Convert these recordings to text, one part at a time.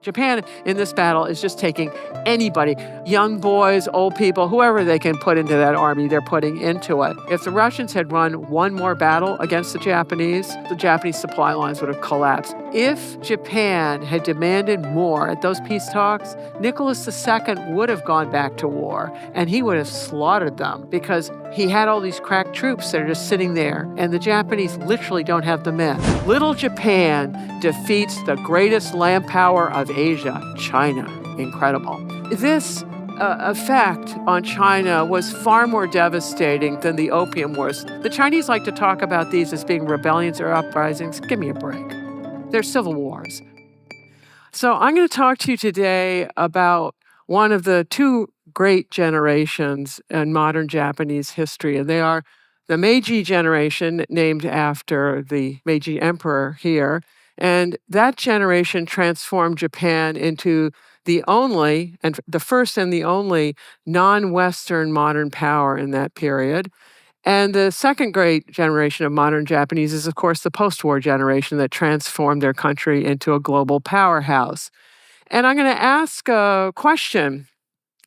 Japan in this battle is just taking anybody, young boys, old people, whoever they can put into that army, they're putting into it. If the Russians had run one more battle against the Japanese supply lines would have collapsed. If Japan had demanded more at those peace talks, Nicholas II would have gone back to war and he would have slaughtered them because he had all these crack troops that are just sitting there and the Japanese literally don't have the men. Little Japan defeats the greatest land power of Asia, China. Incredible. This effect on China was far more devastating than the Opium Wars. The Chinese like to talk about these as being rebellions or uprisings. Give me a break. They're civil wars. So I'm going to talk to you today about one of the two great generations in modern Japanese history, and they are the Meiji generation, named after the Meiji emperor here. And that generation transformed Japan into the first and the only non-Western modern power in that period. And the second great generation of modern Japanese is, of course, the post-war generation that transformed their country into a global powerhouse. And I'm going to ask a question,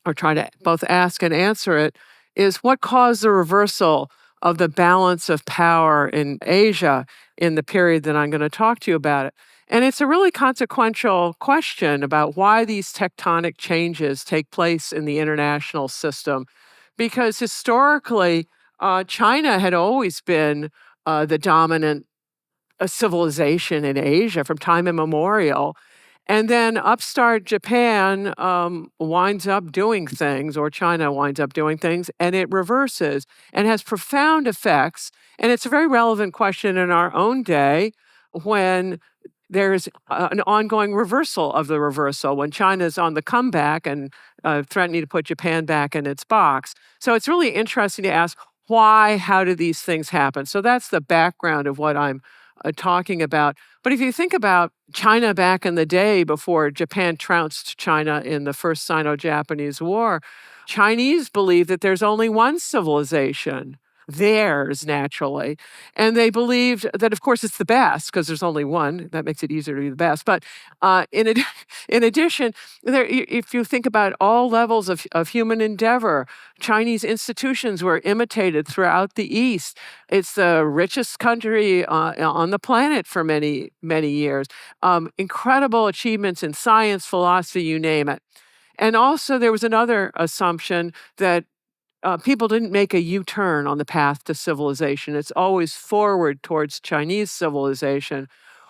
or try to both ask and answer it, is what caused the reversal of the balance of power in Asia in the period that I'm going to talk to you about it. And it's a really consequential question about why these tectonic changes take place in the international system. Because historically, China had always been the dominant civilization in Asia from time immemorial. And then upstart Japan winds up doing things, or China winds up doing things, and it reverses and has profound effects. And it's a very relevant question in our own day when there's an ongoing reversal of the reversal, when China's on the comeback and threatening to put Japan back in its box. So it's really interesting to ask why, how do these things happen? So that's the background of what I'm talking about. But if you think about China back in the day before Japan trounced China in the First Sino-Japanese War, Chinese believe that there's only one civilization, theirs, naturally. And they believed that, of course, it's the best because there's only one. That makes it easier to be the best. But in addition, if you think about all levels of human endeavor, Chinese institutions were imitated throughout the East. It's the richest country on the planet for many, many years. Incredible achievements in science, philosophy, you name it. And also there was another assumption that people didn't make a U-turn on the path to civilization. It's always forward towards Chinese civilization.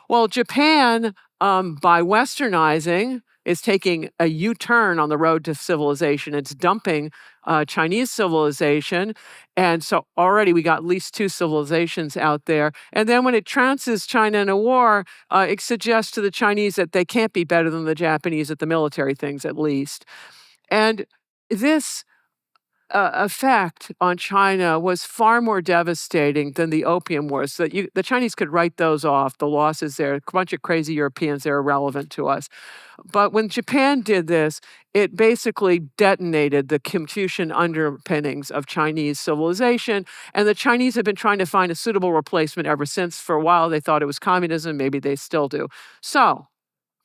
Well, Japan, by westernizing, is taking a U-turn on the road to civilization. It's dumping Chinese civilization. And so already we got at least two civilizations out there. And then when it trounces China in a war, it suggests to the Chinese that they can't be better than the Japanese at the military things, at least. And this effect on China was far more devastating than the Opium Wars. The Chinese could write those off, the losses there. A bunch of crazy Europeans, they're irrelevant to us. But when Japan did this, it basically detonated the Confucian underpinnings of Chinese civilization. And the Chinese have been trying to find a suitable replacement ever since. For a while, they thought it was communism. Maybe they still do. So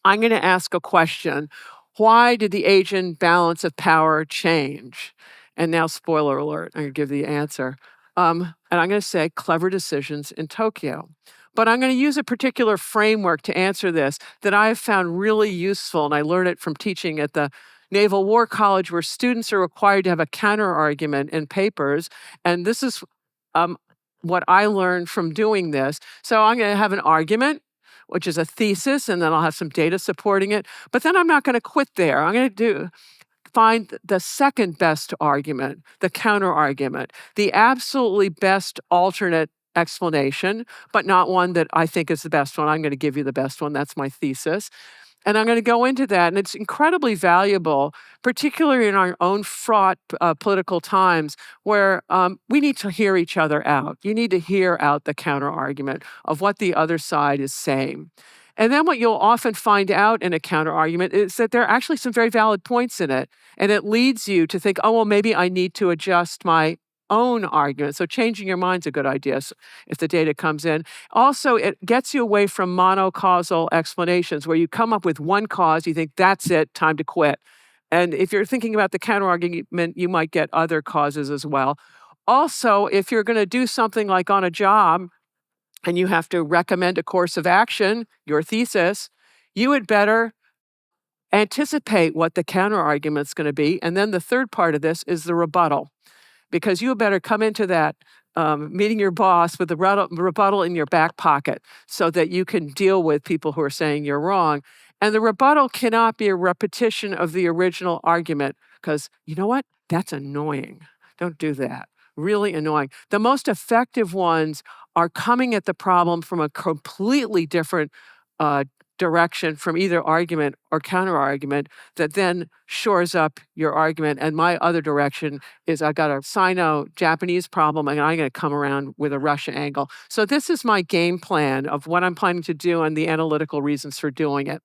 I'm going to ask a question. Why did the Asian balance of power change? And now, spoiler alert, I'm going to give the answer. And I'm going to say clever decisions in Tokyo. But I'm going to use a particular framework to answer this that I have found really useful, and I learned it from teaching at the Naval War College, where students are required to have a counter-argument in papers. And this is what I learned from doing this. So I'm going to have an argument, which is a thesis, and then I'll have some data supporting it. But then I'm not going to quit there. I'm going to find the second best argument, the counter argument, the absolutely best alternate explanation, but not one that I think is the best one. I'm going to give you the best one. That's my thesis. And I'm going to go into that. And it's incredibly valuable, particularly in our own fraught political times where we need to hear each other out. You need to hear out the counter argument of what the other side is saying. And then what you'll often find out in a counter argument is that there are actually some very valid points in it. And it leads you to think, oh, well, maybe I need to adjust my own argument. So changing your mind's a good idea if the data comes in. Also, it gets you away from monocausal explanations where you come up with one cause, you think that's it, time to quit. And if you're thinking about the counterargument, you might get other causes as well. Also, if you're going to do something like on a job and you have to recommend a course of action, your thesis, you had better anticipate what the counterargument's going to be. And then the third part of this is the rebuttal, because you better come into that meeting your boss with the rebuttal in your back pocket so that you can deal with people who are saying you're wrong. And the rebuttal cannot be a repetition of the original argument, because you know what? That's annoying. Don't do that. Really annoying. The most effective ones are coming at the problem from a completely different direction, from either argument or counterargument, that then shores up your argument. And my other direction is I got a Sino-Japanese problem and I'm going to come around with a Russia angle. So this is my game plan of what I'm planning to do and the analytical reasons for doing it.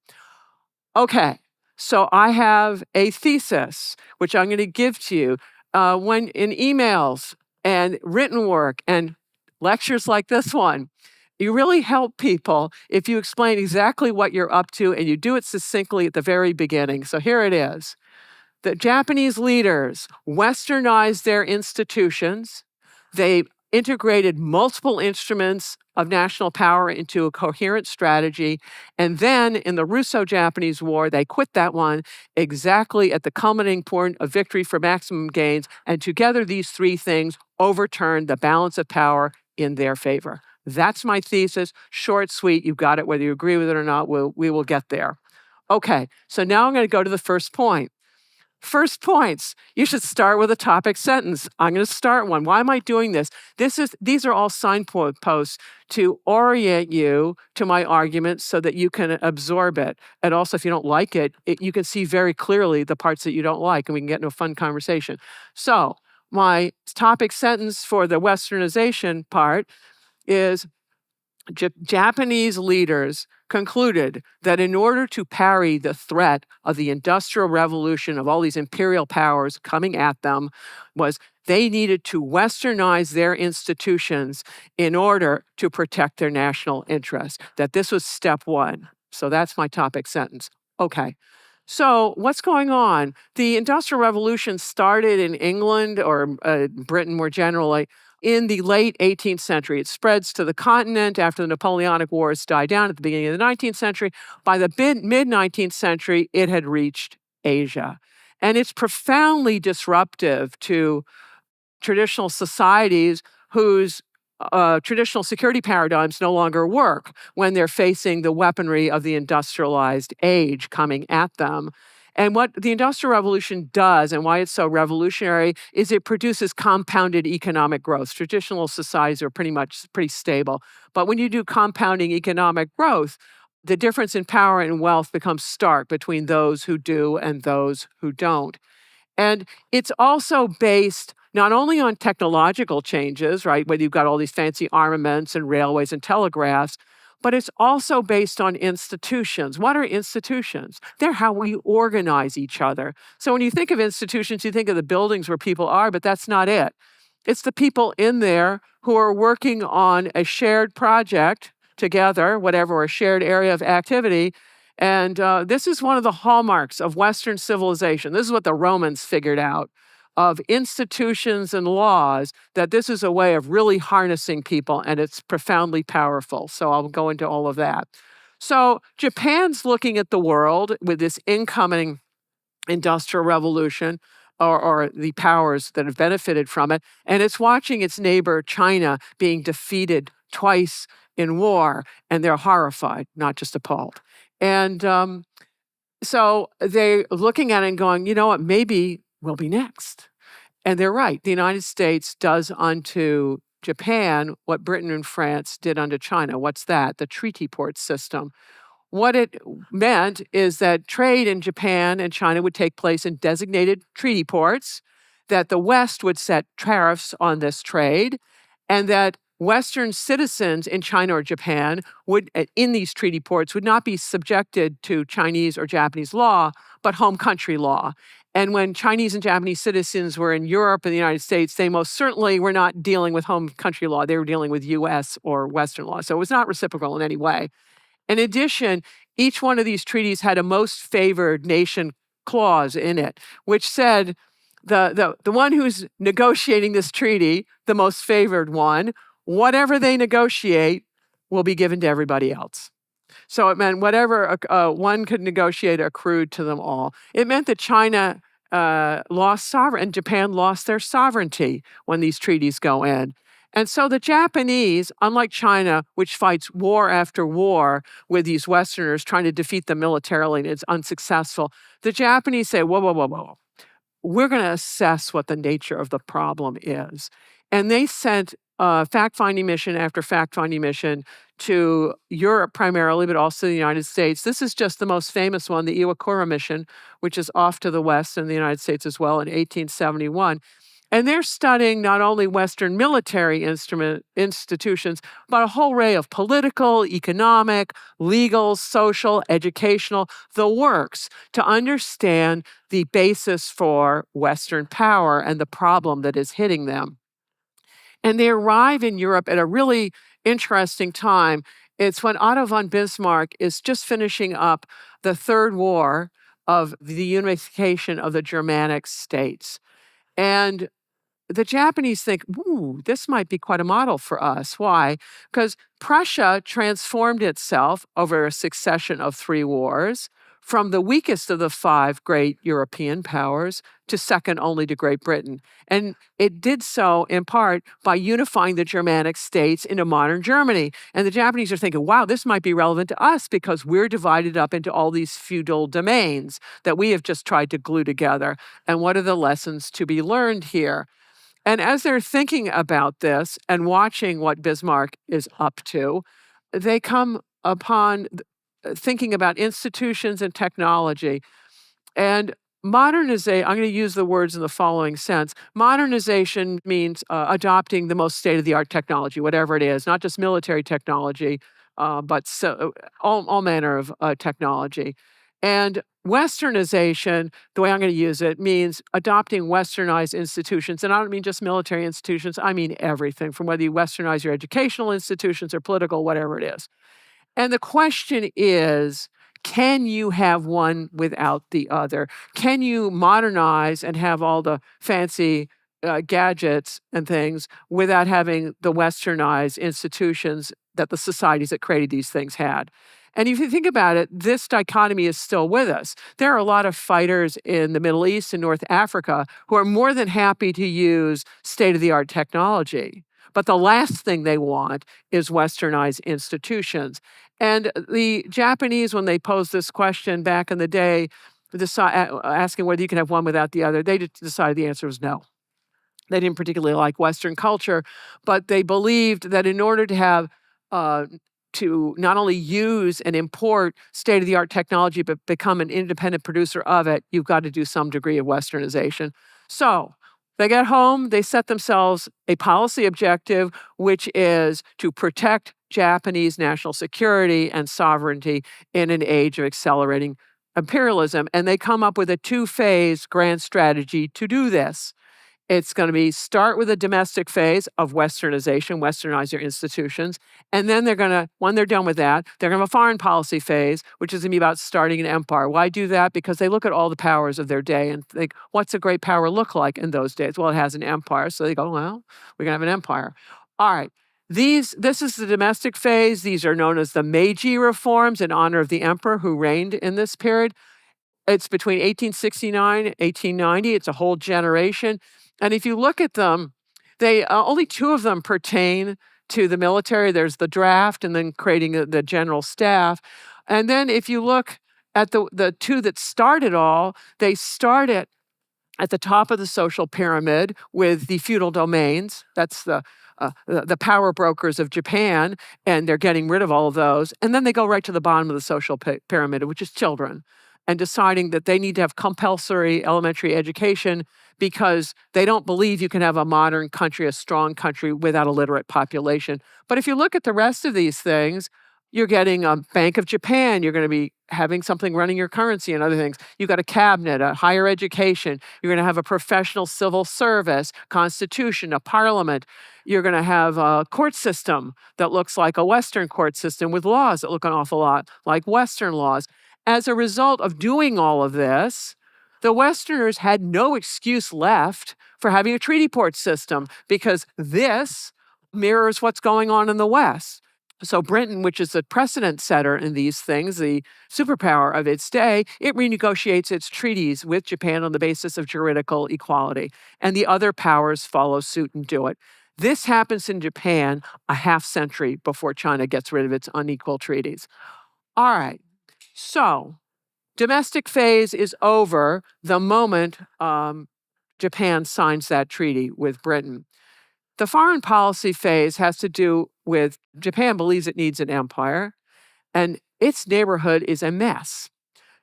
Okay, so I have a thesis, which I'm going to give to you when in emails and written work and lectures like this one. You really help people if you explain exactly what you're up to and you do it succinctly at the very beginning. So here it is. The Japanese leaders westernized their institutions. They integrated multiple instruments of national power into a coherent strategy. And then in the Russo-Japanese War, they quit that one exactly at the culminating point of victory for maximum gains. And together, these three things overturned the balance of power in their favor. That's my thesis. Short, sweet. You've got it. Whether you agree with it or not, we will get there. Okay, so now I'm going to go to the first point. First points. You should start with a topic sentence. I'm going to start one. Why am I doing this? These are all signposts to orient you to my argument so that you can absorb it. And also, if you don't like it, you can see very clearly the parts that you don't like, and we can get into a fun conversation. So my topic sentence for the westernization part is Japanese leaders concluded that in order to parry the threat of the Industrial Revolution, of all these imperial powers coming at them, was they needed to westernize their institutions in order to protect their national interests, that this was step one. So that's my topic sentence. Okay. So what's going on? The Industrial Revolution started in England, or Britain more generally, in the late 18th century. It spreads to the continent after the Napoleonic Wars died down at the beginning of the 19th century. By the mid-19th century, it had reached Asia. And it's profoundly disruptive to traditional societies whose traditional security paradigms no longer work when they're facing the weaponry of the industrialized age coming at them. And what the Industrial Revolution does, and why it's so revolutionary, is it produces compounded economic growth. Traditional societies are pretty stable. But when you do compounding economic growth, the difference in power and wealth becomes stark between those who do and those who don't. And it's also based not only on technological changes, right, whether you've got all these fancy armaments and railways and telegraphs, but it's also based on institutions. What are institutions? They're how we organize each other. So when you think of institutions, you think of the buildings where people are, but that's not it. It's the people in there who are working on a shared project together, whatever, or a shared area of activity. And this is one of the hallmarks of Western civilization. This is what the Romans figured out, of institutions and laws, that this is a way of really harnessing people, and it's profoundly powerful. So I'll go into all of that. So Japan's looking at the world with this incoming industrial revolution, or the powers that have benefited from it, and it's watching its neighbor China being defeated twice in war, and they're horrified, not just appalled. And so they're looking at it and going, you know what, maybe we'll be next. And they're right. The United States does unto Japan what Britain and France did unto China. What's that? The treaty port system. What it meant is that trade in Japan and China would take place in designated treaty ports, that the West would set tariffs on this trade, and that Western citizens in China or Japan would, in these treaty ports, would not be subjected to Chinese or Japanese law, but home country law. And when Chinese and Japanese citizens were in Europe and the United States, they most certainly were not dealing with home country law. They were dealing with US or Western law. So it was not reciprocal in any way. In addition, each one of these treaties had a most favored nation clause in it, which said the one who's negotiating this treaty, the most favored one, whatever they negotiate will be given to everybody else. So it meant whatever one could negotiate accrued to them all. It meant that China lost sovereignty and Japan lost their sovereignty when these treaties go in. And so the Japanese, unlike China, which fights war after war with these Westerners trying to defeat them militarily and it's unsuccessful, the Japanese say, whoa, whoa, whoa, whoa. We're going to assess what the nature of the problem is. And they sent fact-finding mission after fact-finding mission to Europe primarily, but also the United States. This is just the most famous one, the Iwakura mission, which is off to the west in the United States as well in 1871. And they're studying not only Western military institutions, but a whole array of political, economic, legal, social, educational, the works, to understand the basis for Western power and the problem that is hitting them. And they arrive in Europe at a really interesting time. It's when Otto von Bismarck is just finishing up the Third War of the unification of the Germanic states. And the Japanese think, ooh, this might be quite a model for us. Why? Because Prussia transformed itself over a succession of 3 wars from the weakest of the 5 great European powers to second only to Great Britain. And it did so in part by unifying the Germanic states into modern Germany. And the Japanese are thinking, wow, this might be relevant to us because we're divided up into all these feudal domains that we have just tried to glue together. And what are the lessons to be learned here? And as they're thinking about this and watching what Bismarck is up to, they come upon thinking about institutions and technology. And modernization, I'm going to use the words in the following sense. Modernization means adopting the most state-of-the-art technology, whatever it is, not just military technology, but all manner of technology. And Westernization, the way I'm going to use it, means adopting Westernized institutions. And I don't mean just military institutions, I mean everything, from whether you Westernize your educational institutions or political, whatever it is. And the question is, can you have one without the other? Can you modernize and have all the fancy gadgets and things without having the Westernized institutions that the societies that created these things had? And if you think about it, this dichotomy is still with us. There are a lot of fighters in the Middle East and North Africa who are more than happy to use state-of-the-art technology. But the last thing they want is Westernized institutions. And the Japanese, when they posed this question back in the day, asking whether you can have one without the other, they decided the answer was no. They didn't particularly like Western culture, but they believed that in order to have to not only use and import state-of-the-art technology, but become an independent producer of it, you've got to do some degree of Westernization. So they get home, they set themselves a policy objective, which is to protect Japanese national security and sovereignty in an age of accelerating imperialism. And they come up with a 2-phase grand strategy to do this. It's going to be start with a domestic phase of Westernization, Westernize your institutions. And then they're going to, when they're done with that, they're going to have a foreign policy phase, which is going to be about starting an empire. Why do that? Because they look at all the powers of their day and think, what's a great power look like in those days? Well, it has an empire. So they go, well, we're going to have an empire. All right. This is the domestic phase. These are known as the Meiji reforms in honor of the emperor who reigned in this period. It's between 1869 and 1890. It's a whole generation. And if you look at them, they only 2 of them pertain to the military. There's the draft and then creating the general staff. And then if you look at the 2 that start it all, they start it at the top of the social pyramid with the feudal domains. That's the power brokers of Japan, and they're getting rid of all of those. And then they go right to the bottom of the social pyramid, which is children, and deciding that they need to have compulsory elementary education because they don't believe you can have a modern country, a strong country, without a literate population. But if you look at the rest of these things, You're getting a Bank of Japan. You're going to be having something running your currency and other things. You've got a cabinet, a higher education. You're going to have a professional civil service, constitution, a parliament. You're going to have a court system that looks like a Western court system with laws that look an awful lot like Western laws. As a result of doing all of this, the Westerners had no excuse left for having a treaty port system because this mirrors what's going on in the West. So Britain, which is the precedent setter in these things, the superpower of its day, it renegotiates its treaties with Japan on the basis of juridical equality. And the other powers follow suit and do it. This happens in Japan a half century before China gets rid of its unequal treaties. All right, so domestic phase is over the moment Japan signs that treaty with Britain. The foreign policy phase has to do with Japan believes it needs an empire, and its neighborhood is a mess.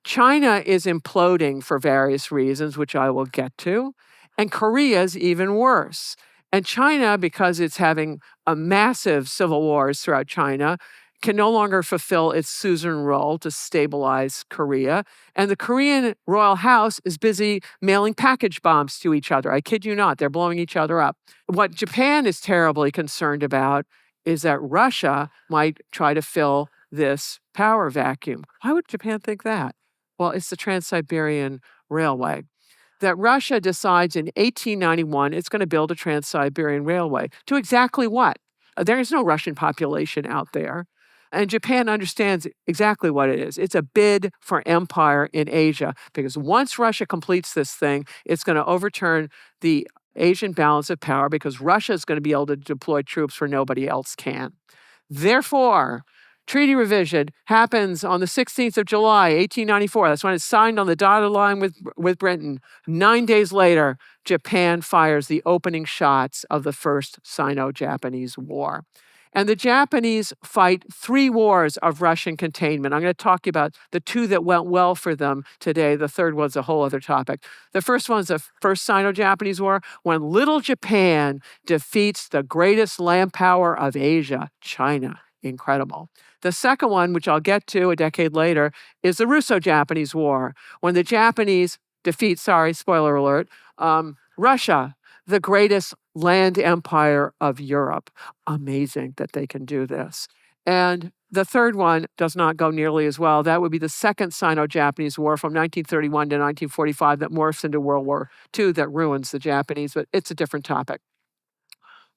China is imploding for various reasons, which I will get to, and Korea is even worse. And China, because it's having a massive civil wars throughout China, can no longer fulfill its suzerain role to stabilize Korea. And the Korean royal house is busy mailing package bombs to each other. I kid you not, they're blowing each other up. What Japan is terribly concerned about is that Russia might try to fill this power vacuum. Why would Japan think that? Well, it's the Trans-Siberian Railway. That Russia decides in 1891 it's going to build a Trans-Siberian Railway. To exactly what? There is no Russian population out there. And Japan understands exactly what it is. It's a bid for empire in Asia, because once Russia completes this thing, it's going to overturn the Asian balance of power because Russia is going to be able to deploy troops where nobody else can. Therefore, treaty revision happens on the 16th of July, 1894. That's when it's signed on the dotted line with Britain. 9 days later, Japan fires the opening shots of the First Sino-Japanese War. And the Japanese fight 3 wars of Russian containment. I'm going to talk about the 2 that went well for them today. The third one's a whole other topic. The first one's the First Sino-Japanese War, when little Japan defeats the greatest land power of Asia, China. Incredible. The second one, which I'll get to a decade later, is the Russo-Japanese War, when the Japanese defeat, spoiler alert, Russia, the greatest land empire of Europe. Amazing that they can do this. And the third one does not go nearly as well. That would be the Second Sino-Japanese War from 1931 to 1945 that morphs into World War II that ruins the Japanese, but it's a different topic.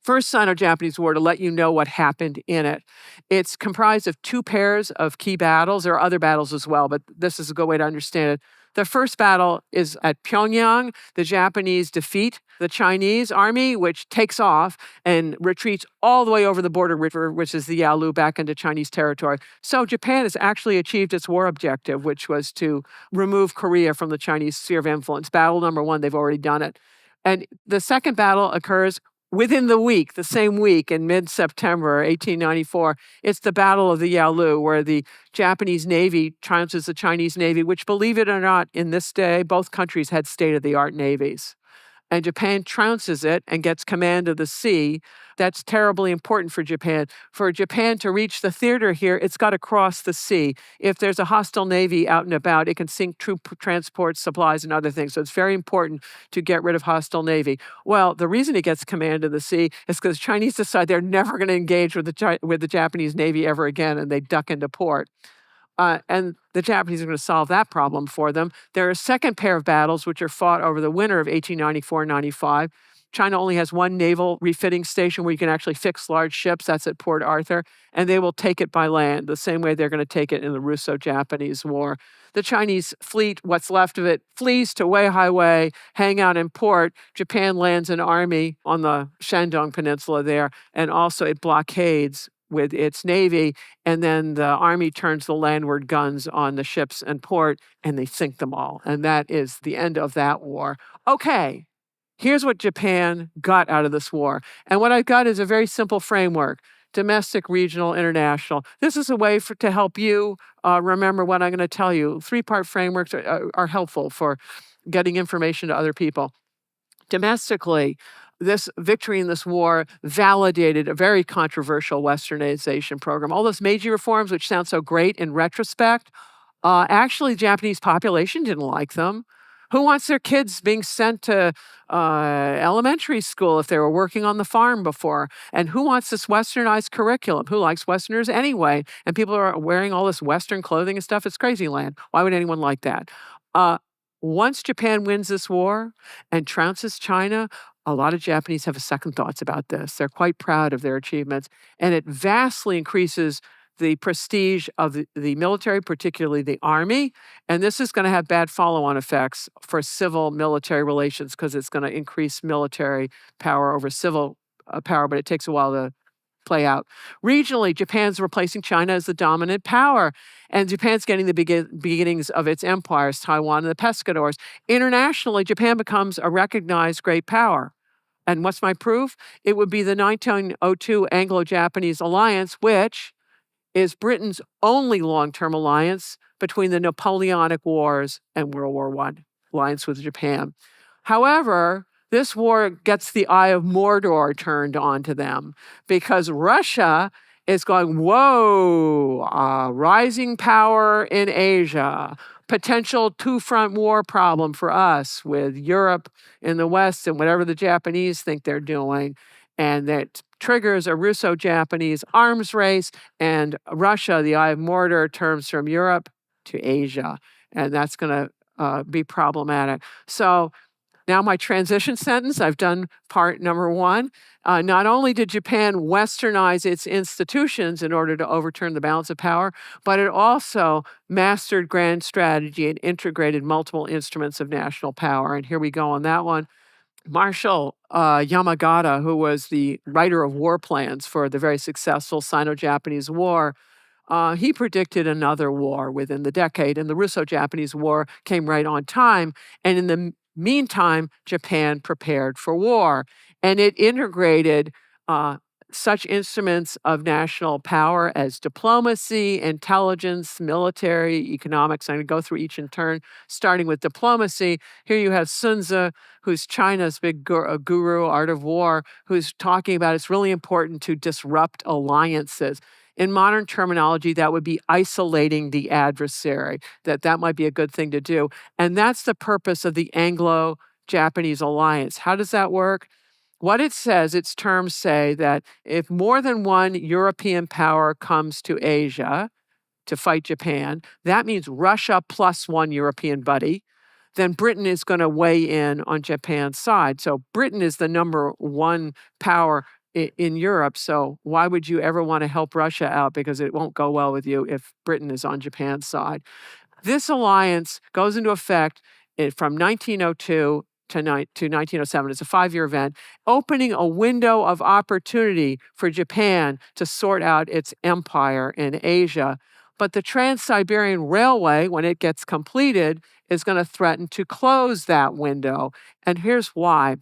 First Sino-Japanese War, to let you know what happened in it. It's comprised of 2 pairs of key battles. There are other battles as well, but this is a good way to understand it. The first battle is at Pyongyang. The Japanese defeat the Chinese army, which takes off and retreats all the way over the border river, which is the Yalu, back into Chinese territory. So Japan has actually achieved its war objective, which was to remove Korea from the Chinese sphere of influence. Battle number 1, they've already done it. And the second battle occurs within the week, the same week in mid-September 1894. It's the Battle of the Yalu, where the Japanese Navy triumphs the Chinese Navy, which, believe it or not, in this day, both countries had state-of-the-art navies. And Japan trounces it and gets command of the sea. That's terribly important for Japan. For Japan to reach the theater here, it's got to cross the sea. If there's a hostile navy out and about, it can sink troop transports, supplies, and other things. So it's very important to get rid of hostile navy. Well, the reason it gets command of the sea is because Chinese decide they're never going to engage with the Japanese Navy ever again, and they duck into port. And the Japanese are going to solve that problem for them. There are a second pair of battles which are fought over the winter of 1894-95. China only has 1 naval refitting station where you can actually fix large ships. That's at Port Arthur. And they will take it by land, the same way they're going to take it in the Russo-Japanese War. The Chinese fleet, what's left of it, flees to Weihai Wei, hang out in port. Japan lands an army on the Shandong Peninsula there, and also it blockades with its navy, and then the army turns the landward guns on the ships and port, and they sink them all. And that is the end of that war. Okay, here's what Japan got out of this war. And what I got is a very simple framework: domestic, regional, international. This is a way to help you remember what I'm going to tell you. 3-part frameworks are helpful for getting information to other people. Domestically, This victory in this war validated a very controversial westernization program. All those Meiji reforms, which sound so great in retrospect, actually, the Japanese population didn't like them. Who wants their kids being sent to elementary school if they were working on the farm before? And who wants this westernized curriculum? Who likes Westerners anyway? And people are wearing all this Western clothing and stuff. It's crazy land. Why would anyone like that? Uh, Once Japan wins this war and trounces China, a lot of Japanese have second thoughts about this. They're quite proud of their achievements, and it vastly increases the prestige of the military, particularly the army. And this is going to have bad follow on effects for civil military relations because it's going to increase military power over civil power, but it takes a while to play out. Regionally, Japan's replacing China as the dominant power, and Japan's getting the beginnings of its empires, Taiwan and the Pescadores. Internationally, Japan becomes a recognized great power. And what's my proof? It would be the 1902 Anglo-Japanese alliance, which is Britain's only long-term alliance between the Napoleonic Wars and World War I, alliance with Japan. However, this war gets the eye of Mordor turned onto them because Russia is going, whoa, rising power in Asia, potential two-front war problem for us with Europe in the West and whatever the Japanese think they're doing. And that triggers a Russo-Japanese arms race, and Russia, the eye of Mordor, turns from Europe to Asia. And that's going to be problematic. So now my transition sentence, I've done part number one. Not only did Japan westernize its institutions in order to overturn the balance of power, but it also mastered grand strategy and integrated multiple instruments of national power. And here we go on that one. Marshal Yamagata, who was the writer of war plans for the very successful Sino-Japanese War, he predicted another war within the decade, and the Russo-Japanese War came right on time. And in the meantime, Japan prepared for war, and it integrated such instruments of national power as diplomacy, intelligence, military, economics. I'm going to go through each in turn, starting with diplomacy. Here you have Sun Tzu, who's China's big guru, art of war, who's talking about it's really important to disrupt alliances. In modern terminology, that would be isolating the adversary, that might be a good thing to do. And that's the purpose of the Anglo-Japanese alliance. How does that work? What it says, its terms say that if more than one European power comes to Asia to fight Japan, that means Russia plus one European buddy, then Britain is going to weigh in on Japan's side. So Britain is the number one power in Europe. So why would you ever want to help Russia out? Because it won't go well with you if Britain is on Japan's side. This alliance goes into effect from 1902 to 1907. It's a 5-year event, opening a window of opportunity for Japan to sort out its empire in Asia. But the Trans-Siberian Railway, when it gets completed, is going to threaten to close that window. And here's why.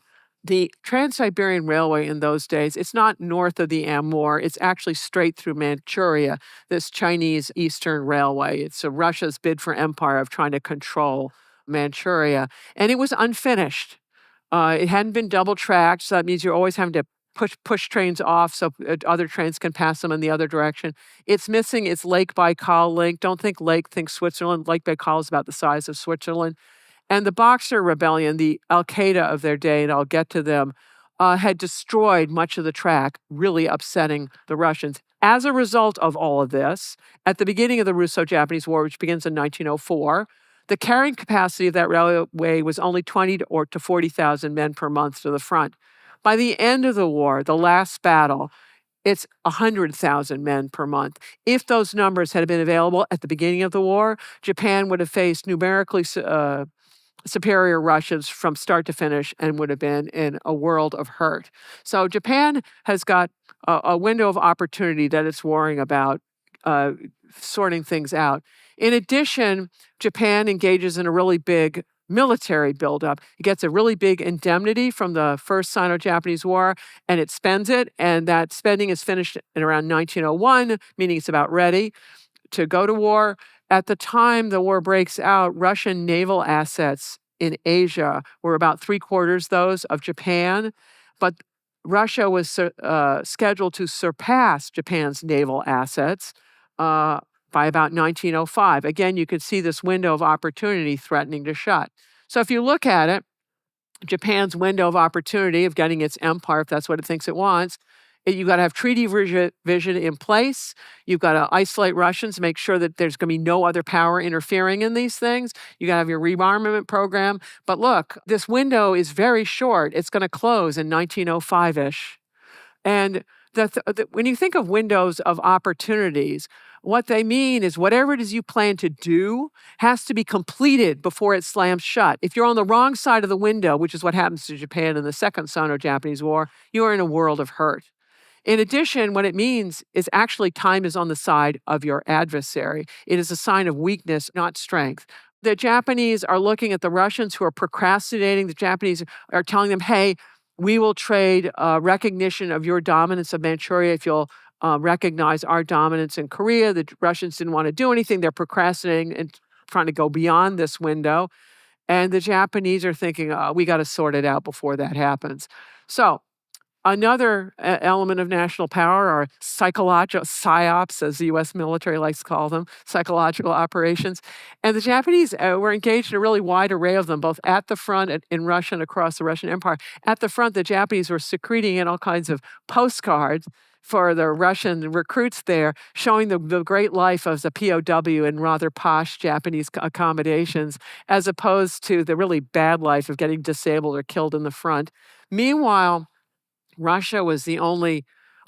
The Trans-Siberian Railway in those days, it's not north of the Amur, it's actually straight through Manchuria, this Chinese Eastern Railway. It's Russia's bid for empire of trying to control Manchuria. And it was unfinished. It hadn't been double-tracked, so that means you're always having to push trains off so other trains can pass them in the other direction. It's missing its Lake Baikal link. Don't think lake, think Switzerland. Lake Baikal is about the size of Switzerland. And the Boxer Rebellion, the Al-Qaeda of their day, and I'll get to them, had destroyed much of the track, really upsetting the Russians. As a result of all of this, at the beginning of the Russo-Japanese War, which begins in 1904, the carrying capacity of that railway was only 20 to 40,000 men per month to the front. By the end of the war, the last battle, it's 100,000 men per month. If those numbers had been available at the beginning of the war, Japan would have faced numerically superior Russians from start to finish and would have been in a world of hurt. So Japan has got a window of opportunity that it's worrying about sorting things out. In addition, Japan engages in a really big military buildup. It gets a really big indemnity from the First Sino-Japanese War, and it spends it, and that spending is finished in around 1901, meaning it's about ready to go to war. At the time the war breaks out, Russian naval assets in Asia were about 3/4 those of Japan. But Russia was scheduled to surpass Japan's naval assets by about 1905. Again, you could see this window of opportunity threatening to shut. So if you look at it, Japan's window of opportunity of getting its empire, if that's what it thinks it wants, you've got to have treaty vision in place. You've got to isolate Russians, make sure that there's going to be no other power interfering in these things. You got to have your rearmament program. But look, this window is very short. It's going to close in 1905-ish. And when you think of windows of opportunities, what they mean is whatever it is you plan to do has to be completed before it slams shut. If you're on the wrong side of the window, which is what happens to Japan in the Second Sino-Japanese War, you are in a world of hurt. In addition, what it means is actually time is on the side of your adversary. It is a sign of weakness, not strength. The Japanese are looking at the Russians who are procrastinating. The Japanese are telling them, hey, we will trade recognition of your dominance of Manchuria if you'll recognize our dominance in Korea. The Russians didn't want to do anything. They're procrastinating and trying to go beyond this window. And the Japanese are thinking, we got to sort it out before that happens. So another element of national power are psychological psyops, as the U.S. military likes to call them, psychological operations. And the Japanese were engaged in a really wide array of them, both at the front in Russia and across the Russian Empire. At the front, the Japanese were secreting in all kinds of postcards for the Russian recruits there, showing the great life of the POW in rather posh Japanese accommodations, as opposed to the really bad life of getting disabled or killed in the front. Meanwhile, Russia was I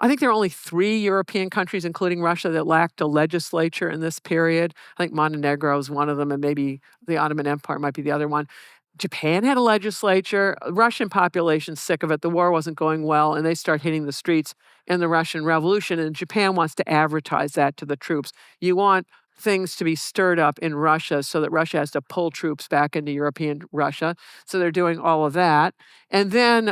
think there are only 3 European countries, including Russia, that lacked a legislature in this period. I think Montenegro is one of them, and maybe the Ottoman Empire might be the other one. Japan had a legislature. Russian population's sick of it. The war wasn't going well, and they start hitting the streets in the Russian Revolution, and Japan wants to advertise that to the troops. You want things to be stirred up in Russia so that Russia has to pull troops back into European Russia. So they're doing all of that. And then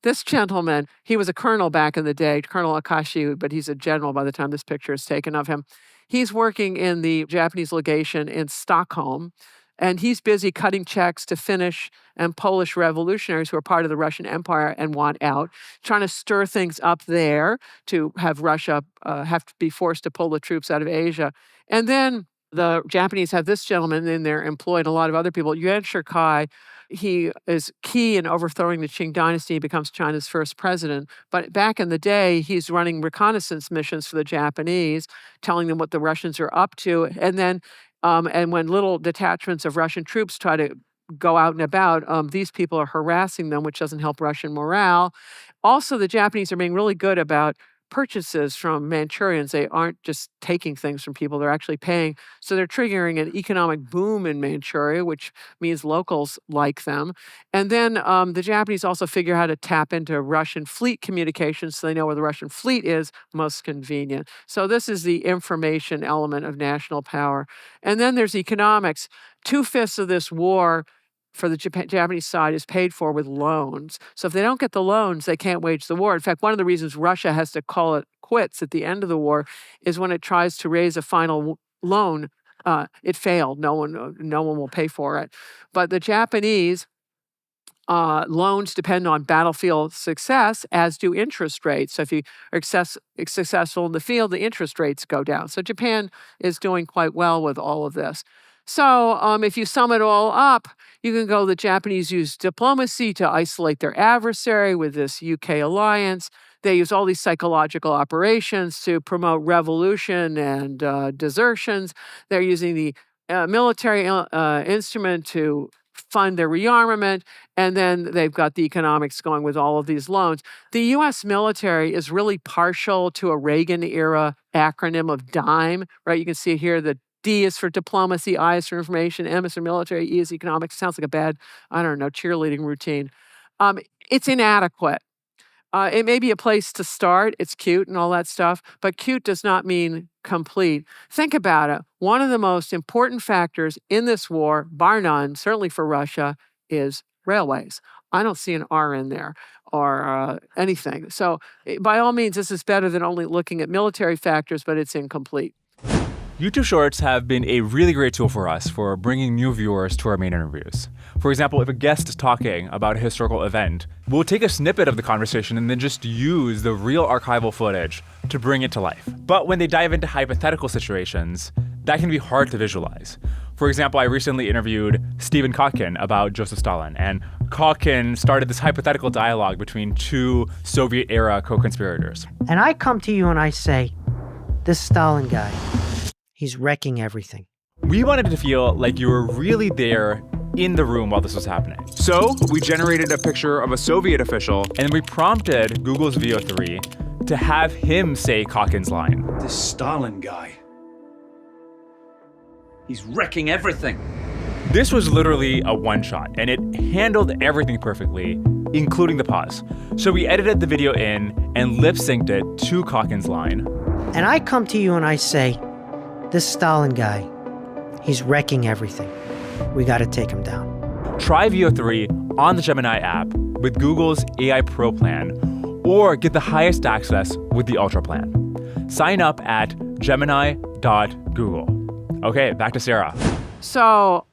this gentleman, he was a colonel back in the day, Colonel Akashi, but he's a general by the time this picture is taken of him. He's working in the Japanese legation in Stockholm, and he's busy cutting checks to Finnish and Polish revolutionaries who are part of the Russian Empire and want out, trying to stir things up there to have Russia have to be forced to pull the troops out of Asia. And then the Japanese have this gentleman in their employ and a lot of other people, Yuan Shikai. He is key in overthrowing the Qing dynasty. He becomes China's first president. But back in the day, he's running reconnaissance missions for the Japanese, telling them what the Russians are up to. And then, and when little detachments of Russian troops try to go out and about, these people are harassing them, which doesn't help Russian morale. Also, the Japanese are being really good about purchases from Manchurians. They aren't just taking things from people, they're actually paying. So they're triggering an economic boom in Manchuria, which means locals like them. And then the Japanese also figure out how to tap into Russian fleet communications so they know where the Russian fleet is most convenient. So this is the information element of national power. And then there's economics. 2/5 of this war for the Japanese side is paid for with loans. So if they don't get the loans, they can't wage the war. In fact, one of the reasons Russia has to call it quits at the end of the war is when it tries to raise a final loan, it failed. No one will pay for it. But the Japanese loans depend on battlefield success, as do interest rates. So if you are successful in the field, the interest rates go down. So Japan is doing quite well with all of this. So if you sum it all up, you can go the Japanese use diplomacy to isolate their adversary with this UK alliance. They use all these psychological operations to promote revolution and desertions. They're using the military instrument to fund their rearmament, and then they've got the economics going with all of these loans. The U.S. military is really partial to a Reagan-era acronym of DIME, right? You can see here that D is for diplomacy, I is for information, M is for military, E is economics. Sounds like a bad, cheerleading routine. It's inadequate. It may be a place to start. It's cute and all that stuff, but cute does not mean complete. Think about it. One of the most important factors in this war, bar none, certainly for Russia, is railways. I don't see an R in there or anything. So by all means, this is better than only looking at military factors, but it's incomplete. YouTube Shorts have been a really great tool for us for bringing new viewers to our main interviews. For example, if a guest is talking about a historical event, we'll take a snippet of the conversation and then just use the real archival footage to bring it to life. But when they dive into hypothetical situations, that can be hard to visualize. For example, I recently interviewed Stephen Kotkin about Joseph Stalin, and Kotkin started this hypothetical dialogue between two Soviet-era co-conspirators. And I come to you and I say, this Stalin guy, he's wrecking everything. We wanted to feel like you were really there in the room while this was happening. So we generated a picture of a Soviet official, and we prompted Google's Veo 3 to have him say Kotkin's line. This Stalin guy, he's wrecking everything. This was literally a one-shot, and it handled everything perfectly, including the pause. So we edited the video in and lip-synced it to Kotkin's line. And I come to you and I say, this Stalin guy, he's wrecking everything. We got to take him down. Try Veo 3 on the Gemini app with Google's AI Pro plan, or get the highest access with the Ultra plan. Sign up at gemini.google. Okay, back to Sarah. So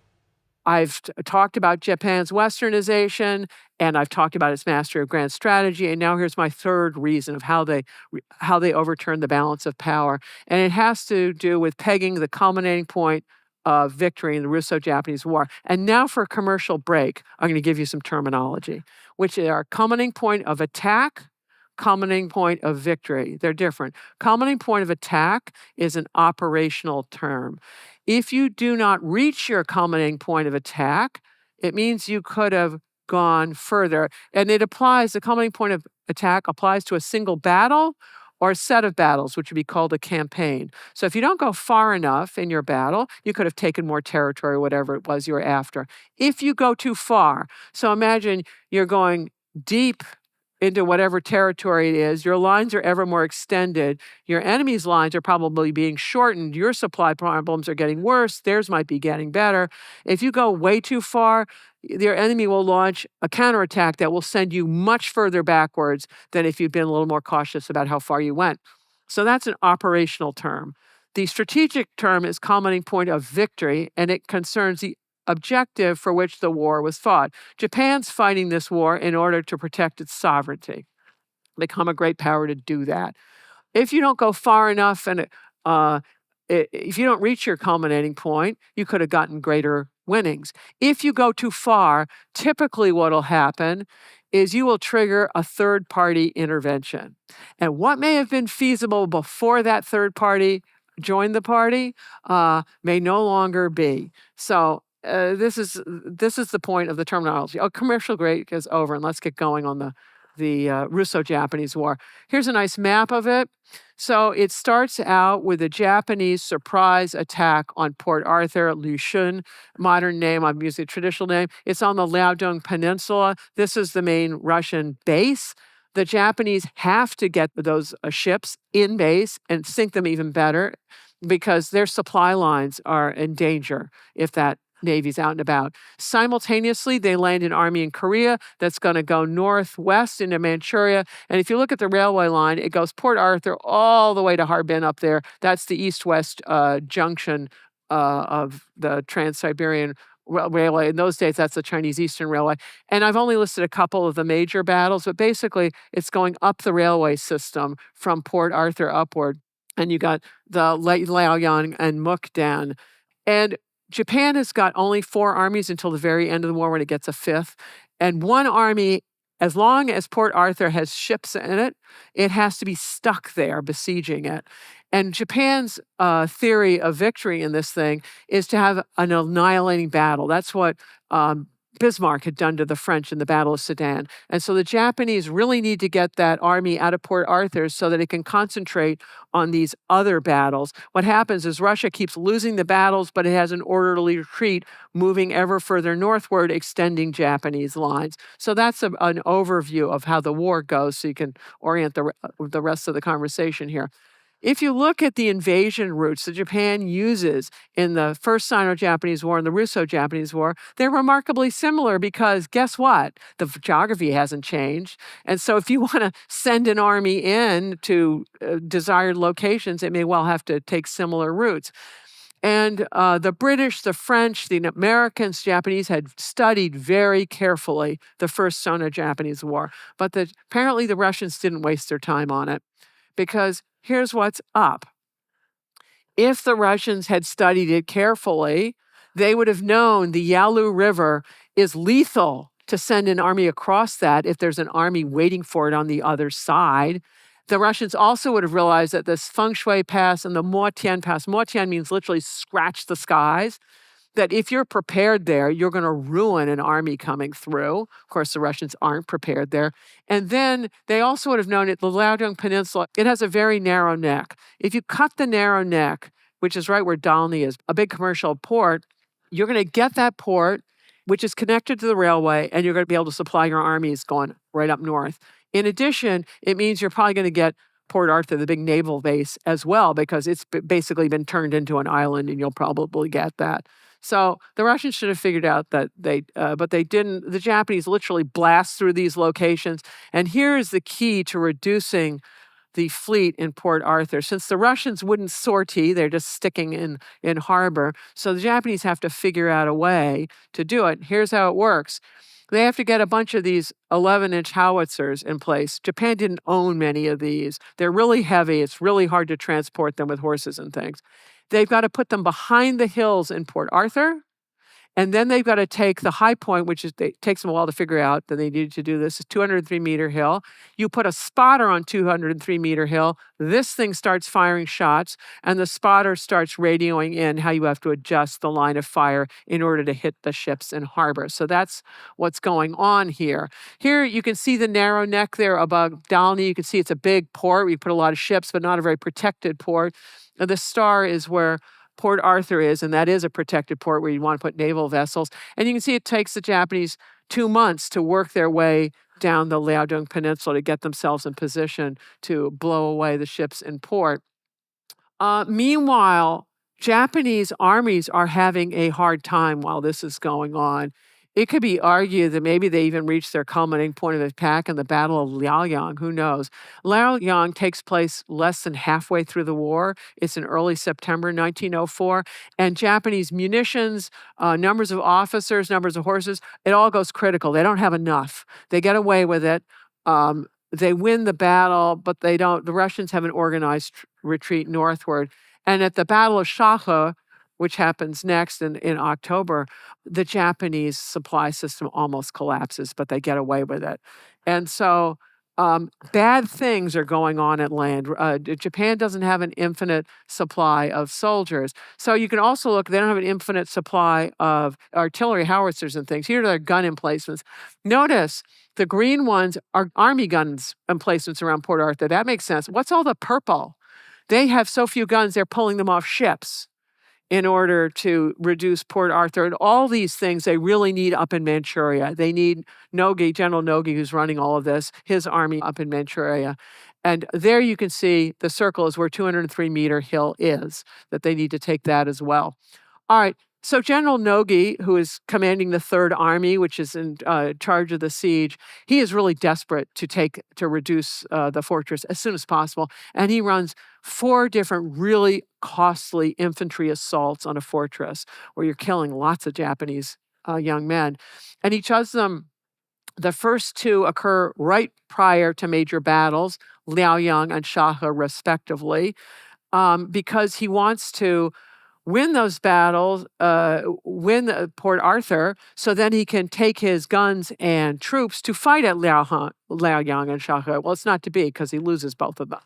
I've talked about Japan's westernization, and I've talked about its mastery of grand strategy, and now here's my third reason of how they overturn the balance of power. And it has to do with pegging the culminating point of victory in the Russo-Japanese War. And now for a commercial break, I'm going to give you some terminology, which are culminating point of attack, culminating point of victory. They're different. Culminating point of attack is an operational term. If you do not reach your culminating point of attack, it means you could have gone further. And it applies, the culminating point of attack applies to a single battle or a set of battles, which would be called a campaign. So if you don't go far enough in your battle, you could have taken more territory, whatever it was you were after. If you go too far, so imagine you're going deep into whatever territory it is, your lines are ever more extended, your enemy's lines are probably being shortened, your supply problems are getting worse, theirs might be getting better. If you go way too far, your enemy will launch a counterattack that will send you much further backwards than if you'd been a little more cautious about how far you went. So that's an operational term. The strategic term is culminating point of victory, and it concerns the objective for which the war was fought. Japan's fighting this war in order to protect its sovereignty, become a great power to do that. If you don't go far enough and if you don't reach your culminating point, you could have gotten greater winnings. If you go too far, typically what will happen is you will trigger a third-party intervention. And what may have been feasible before that third party joined the party may no longer be. So this is the point of the terminology. Oh, commercial break is over, and let's get going on the Russo-Japanese War. Here's a nice map of it. So it starts out with a Japanese surprise attack on Port Arthur, Lushun, modern name, I'm using a traditional name. It's on the Liaodong Peninsula. This is the main Russian base. The Japanese have to get those ships in base and sink them even better because their supply lines are in danger if that Navy's out and about. Simultaneously, they land an army in Korea that's going to go northwest into Manchuria. And if you look at the railway line, it goes Port Arthur all the way to Harbin up there. That's the east-west junction of the Trans-Siberian Railway. In those days, that's the Chinese Eastern Railway. And I've only listed a couple of the major battles, but basically, it's going up the railway system from Port Arthur upward. And you got the Liaoyang and Mukden. And Japan has got only 4 armies until the very end of the war when it gets a 5th. And one army, as long as Port Arthur has ships in it, it has to be stuck there besieging it. And Japan's theory of victory in this thing is to have an annihilating battle. That's what Bismarck had done to the French in the Battle of Sedan. And so the Japanese really need to get that army out of Port Arthur so that it can concentrate on these other battles. What happens is Russia keeps losing the battles, but it has an orderly retreat moving ever further northward, extending Japanese lines. So that's an overview of how the war goes so you can orient the rest of the conversation here. If you look at the invasion routes that Japan uses in the First Sino-Japanese War and the Russo-Japanese War, they're remarkably similar because guess what? The geography hasn't changed. And so if you want to send an army in to desired locations, it may well have to take similar routes. And the British, the French, the Americans, Japanese had studied very carefully the First Sino-Japanese War. But apparently the Russians didn't waste their time on it because here's what's up. If the Russians had studied it carefully, they would have known the Yalu River is lethal to send an army across that if there's an army waiting for it on the other side. The Russians also would have realized that this Feng Shui Pass and the Motian Pass, Motian means literally scratch the skies, that if you're prepared there, you're going to ruin an army coming through. Of course, the Russians aren't prepared there. And then they also would have known that the Liaodong Peninsula, it has a very narrow neck. If you cut the narrow neck, which is right where Dalny is, a big commercial port, you're going to get that port, which is connected to the railway, and you're going to be able to supply your armies going right up north. In addition, it means you're probably going to get Port Arthur, the big naval base, as well, because it's basically been turned into an island, and you'll probably get that. So the Russians should have figured out that but they didn't. The Japanese literally blast through these locations. And here is the key to reducing the fleet in Port Arthur. Since the Russians wouldn't sortie, they're just sticking in harbor. So the Japanese have to figure out a way to do it. Here's how it works. They have to get a bunch of these 11-inch howitzers in place. Japan didn't own many of these. They're really heavy. It's really hard to transport them with horses and things. They've got to put them behind the hills in Port Arthur. And then they've got to take the high point, which takes them a while to figure out that they needed to do this, is 203-meter hill. You put a spotter on 203-meter hill. This thing starts firing shots, and the spotter starts radioing in how you have to adjust the line of fire in order to hit the ships in harbor. So that's what's going on here. Here you can see the narrow neck there above Dalny. You can see it's a big port. We put a lot of ships, but not a very protected port. And the star is where Port Arthur is, and that is a protected port where you want to put naval vessels. And you can see it takes the Japanese 2 months to work their way down the Liaodong Peninsula to get themselves in position to blow away the ships in port. Meanwhile, Japanese armies are having a hard time while this is going on. It could be argued that maybe they even reached their culminating point of attack in the Battle of Liaoyang. Who knows? Liaoyang takes place less than halfway through the war. It's in early September 1904. And Japanese munitions, numbers of officers, numbers of horses, it all goes critical. They don't have enough. They get away with it. They win the battle, but they don't. The Russians have an organized retreat northward. And at the Battle of Shahe, which happens next in October, the Japanese supply system almost collapses, but they get away with it. And so bad things are going on at land. Japan doesn't have an infinite supply of soldiers. So you can also look, they don't have an infinite supply of artillery howitzers and things. Here are their gun emplacements. Notice the green ones are army guns emplacements around Port Arthur. That makes sense. What's all the purple? They have so few guns, they're pulling them off ships in order to reduce Port Arthur. And all these things they really need up in Manchuria. They need Nogi, General Nogi, who's running all of this, his army up in Manchuria. And there you can see the circle is where 203-meter hill is, that they need to take that as well. All right, so General Nogi, who is commanding the Third Army, which is in charge of the siege, he is really desperate to reduce the fortress as soon as possible. And he runs 4 different really costly infantry assaults on a fortress where you're killing lots of Japanese young men. And he does them, the first 2 occur right prior to major battles, Liaoyang and Shahe respectively, because he wants to win those battles, win Port Arthur, so then he can take his guns and troops to fight at Liaoyang and Shahe. Well, it's not to be because he loses both of them.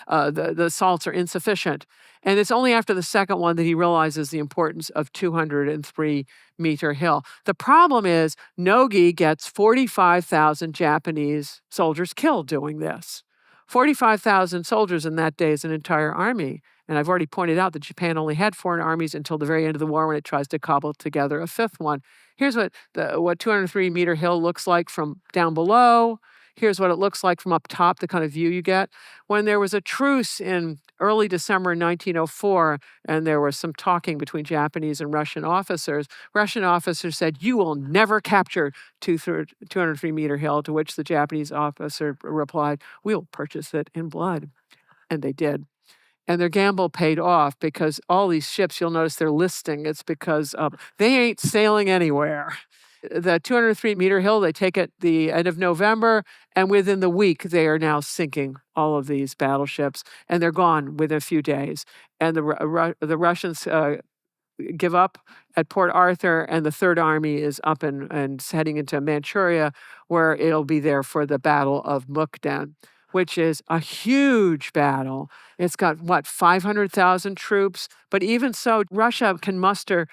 The assaults are insufficient. And it's only after the second one that he realizes the importance of 203-meter hill. The problem is Nogi gets 45,000 Japanese soldiers killed doing this. 45,000 soldiers in that day is an entire army. And I've already pointed out that Japan only had 4 armies until the very end of the war when it tries to cobble together a 5th one. Here's what 203-meter hill looks like from down below. Here's what it looks like from up top, the kind of view you get. When there was a truce in early December 1904, and there was some talking between Japanese and Russian officers. Russian officers said, "You will never capture 203-meter hill," to which the Japanese officer replied, "We will purchase it in blood." And they did. And their gamble paid off because all these ships, you'll notice they're listing, it's because they ain't sailing anywhere. The 203-meter hill, they take at the end of November, and within the week, they are now sinking all of these battleships, and they're gone within a few days. And the Russians give up at Port Arthur, and the Third Army is up and heading into Manchuria, where it'll be there for the Battle of Mukden, which is a huge battle. It's got, 500,000 troops? But even so, Russia can muster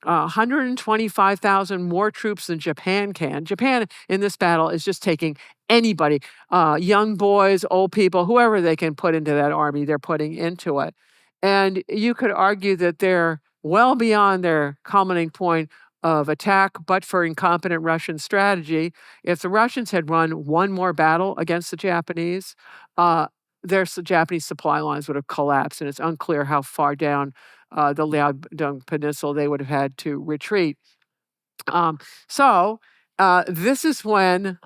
125,000 more troops than Japan can. Japan in this battle is just taking anybody, young boys, old people, whoever they can put into that army, they're putting into it. And you could argue that they're well beyond their culminating point of attack, but for incompetent Russian strategy. If the Russians had run one more battle against the Japanese, their Japanese supply lines would have collapsed, and it's unclear how far down the Liaodong Peninsula they would have had to retreat. So this is when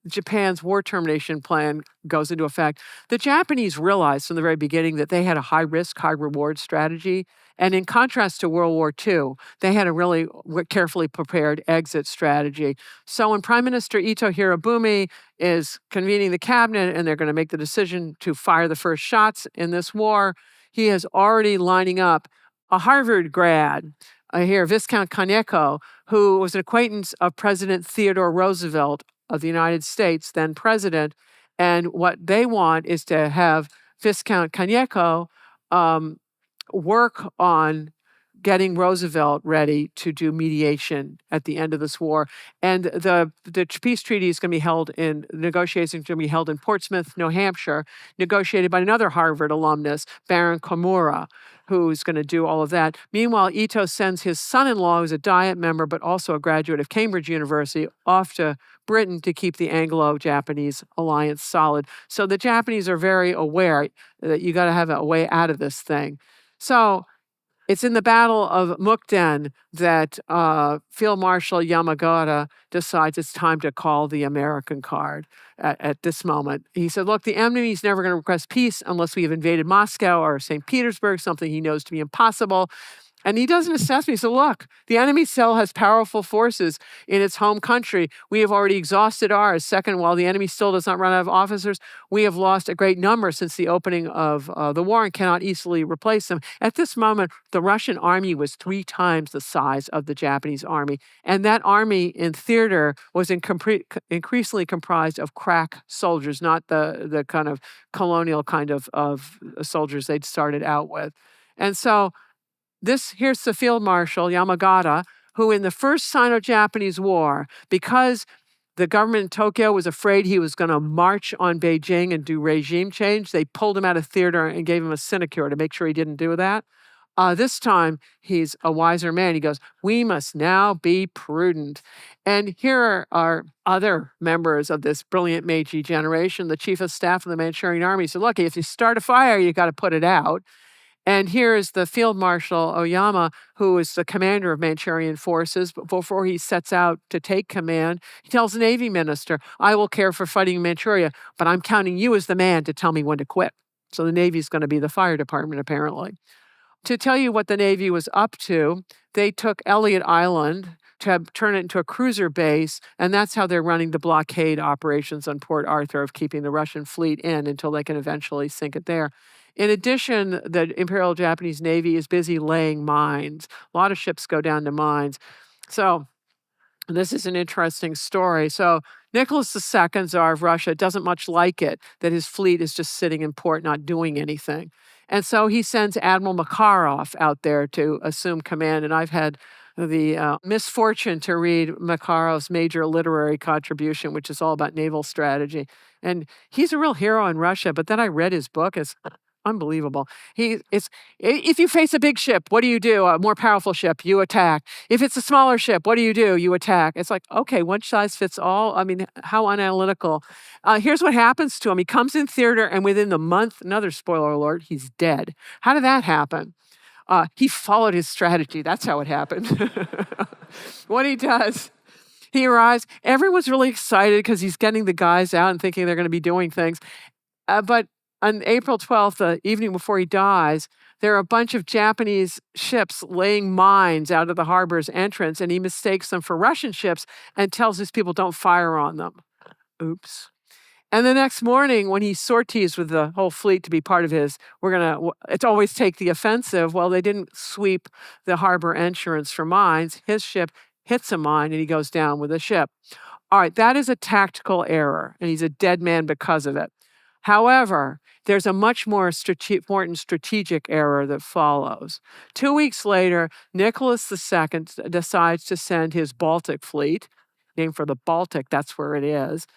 Japan's war termination plan goes into effect. The Japanese realized from the very beginning that they had a high risk, high reward strategy. And in contrast to World War II, they had a really carefully prepared exit strategy. So when Prime Minister Ito Hirobumi is convening the cabinet and they're going to make the decision to fire the first shots in this war, he is already lining up a Harvard grad, here, Viscount Kaneko, who was an acquaintance of President Theodore Roosevelt of the United States, then president. And what they want is to have Viscount Kaneko work on getting Roosevelt ready to do mediation at the end of this war. And the peace treaty is going to be held in, negotiations are going to be held in Portsmouth, New Hampshire, negotiated by another Harvard alumnus, Baron Komura, who's going to do all of that. Meanwhile, Ito sends his son-in-law, who's a Diet member, but also a graduate of Cambridge University, off to Britain to keep the Anglo-Japanese alliance solid. So the Japanese are very aware that you got to have a way out of this thing. So it's in the Battle of Mukden that Field Marshal Yamagata decides it's time to call the American card at this moment. He said, look, the enemy's never going to request peace unless we have invaded Moscow or St. Petersburg, something he knows to be impossible. And he does an assessment. He said, look, the enemy still has powerful forces in its home country. We have already exhausted ours. Second, while the enemy still does not run out of officers, we have lost a great number since the opening of the war and cannot easily replace them. At this moment, the Russian army was 3 times the size of the Japanese army. And that army in theater was increasingly comprised of crack soldiers, not the kind of colonial kind of soldiers they'd started out with. And so here's the Field Marshal Yamagata, who in the first Sino-Japanese war, because the government in Tokyo was afraid he was going to march on Beijing and do regime change, they pulled him out of theater and gave him a sinecure to make sure he didn't do that. This time, he's a wiser man. He goes, we must now be prudent. And here are other members of this brilliant Meiji generation. The chief of staff of the Manchurian army said, look, if you start a fire, you got to put it out. And here is the Field Marshal Oyama, who is the commander of Manchurian forces. But before he sets out to take command, he tells the Navy minister, I will care for fighting in Manchuria, but I'm counting you as the man to tell me when to quit. So the Navy is going to be the fire department, apparently. To tell you what the Navy was up to, they took Elliott Island to turn it into a cruiser base, and that's how they're running the blockade operations on Port Arthur of keeping the Russian fleet in until they can eventually sink it there. In addition, the Imperial Japanese Navy is busy laying mines. A lot of ships go down to mines. So this is an interesting story. So Nicholas II, Tsar of Russia, doesn't much like it that his fleet is just sitting in port not doing anything. And so he sends Admiral Makarov out there to assume command. And I've had the misfortune to read Makarov's major literary contribution, which is all about naval strategy. And he's a real hero in Russia. But then I read his book. It's unbelievable. If you face a big ship, what do? A more powerful ship, you attack. If it's a smaller ship, what do? You attack. It's like, okay, one size fits all. I mean, how unanalytical. Here's what happens to him. He comes in theater, and within the month, another spoiler alert, he's dead. How did that happen? He followed his strategy. That's how it happened. What he does, he arrives. Everyone's really excited because he's getting the guys out and thinking they're going to be doing things. But on April 12th, the evening before he dies, there are a bunch of Japanese ships laying mines out of the harbor's entrance, and he mistakes them for Russian ships and tells his people, don't fire on them. Oops. And the next morning, when he sorties with the whole fleet to be part of his, it's always take the offensive. Well, they didn't sweep the harbor entrance for mines. His ship hits a mine and he goes down with the ship. All right, that is a tactical error, and he's a dead man because of it. However, there's a much more important strategic error that follows. 2 weeks later, Nicholas II decides to send his Baltic fleet, named for the Baltic, that's where it is,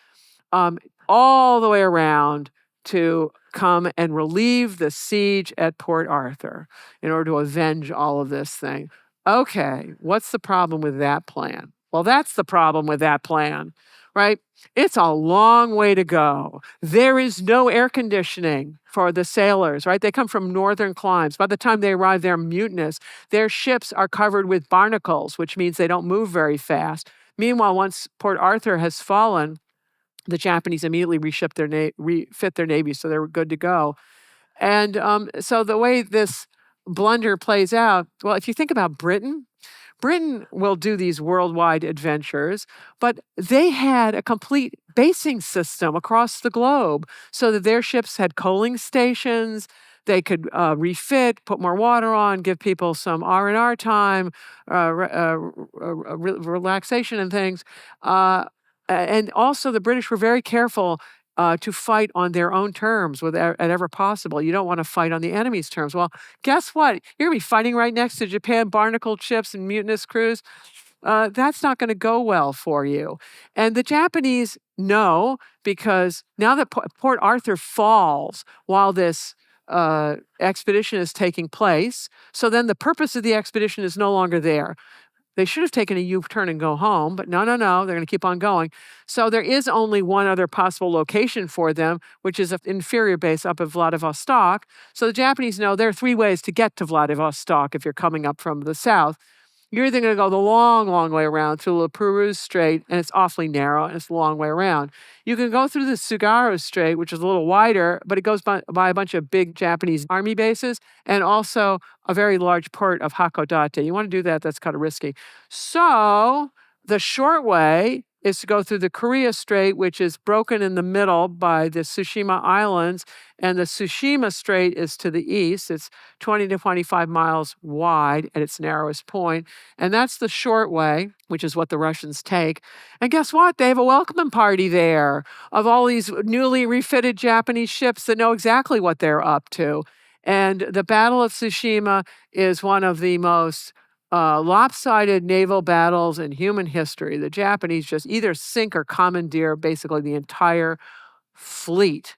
all the way around to come and relieve the siege at Port Arthur in order to avenge all of this thing. Okay, what's the problem with that plan? Well, that's the problem with that plan, right? It's a long way to go. There is no air conditioning for the sailors, right? They come from northern climes. By the time they arrive, they're mutinous. Their ships are covered with barnacles, which means they don't move very fast. Meanwhile, once Port Arthur has fallen, the Japanese immediately refit their navy, so they're good to go. And so the way this blunder plays out, well, if you think about Britain will do these worldwide adventures, but they had a complete basing system across the globe so that their ships had coaling stations. They could refit, put more water on, give people some R&R time, relaxation and things. And also the British were very careful to fight on their own terms whenever possible. You don't want to fight on the enemy's terms. Well, guess what? You're going to be fighting right next to Japan, barnacled ships and mutinous crews. That's not going to go well for you. And the Japanese know, because now that Port Arthur falls while this expedition is taking place, so then the purpose of the expedition is no longer there. They should have taken a U-turn and go home, but no, they're going to keep on going. So there is only one other possible location for them, which is an inferior base up at Vladivostok. So the Japanese know there are 3 ways to get to Vladivostok if you're coming up from the south. You're either going to go the long, long way around through La Perouse Strait, and it's awfully narrow, and it's a long way around. You can go through the Tsugaru Strait, which is a little wider, but it goes by a bunch of big Japanese army bases, and also a very large port of Hakodate. You want to do that, that's kind of risky. So the short way is to go through the Korea Strait, which is broken in the middle by the Tsushima Islands, and the Tsushima Strait is to the east. It's 20 to 25 miles wide at its narrowest point, and that's the short way, which is what the Russians take. And guess what? They have a welcoming party there of all these newly refitted Japanese ships that know exactly what they're up to. And the Battle of Tsushima is one of the most lopsided naval battles in human history. The Japanese just either sink or commandeer basically the entire fleet,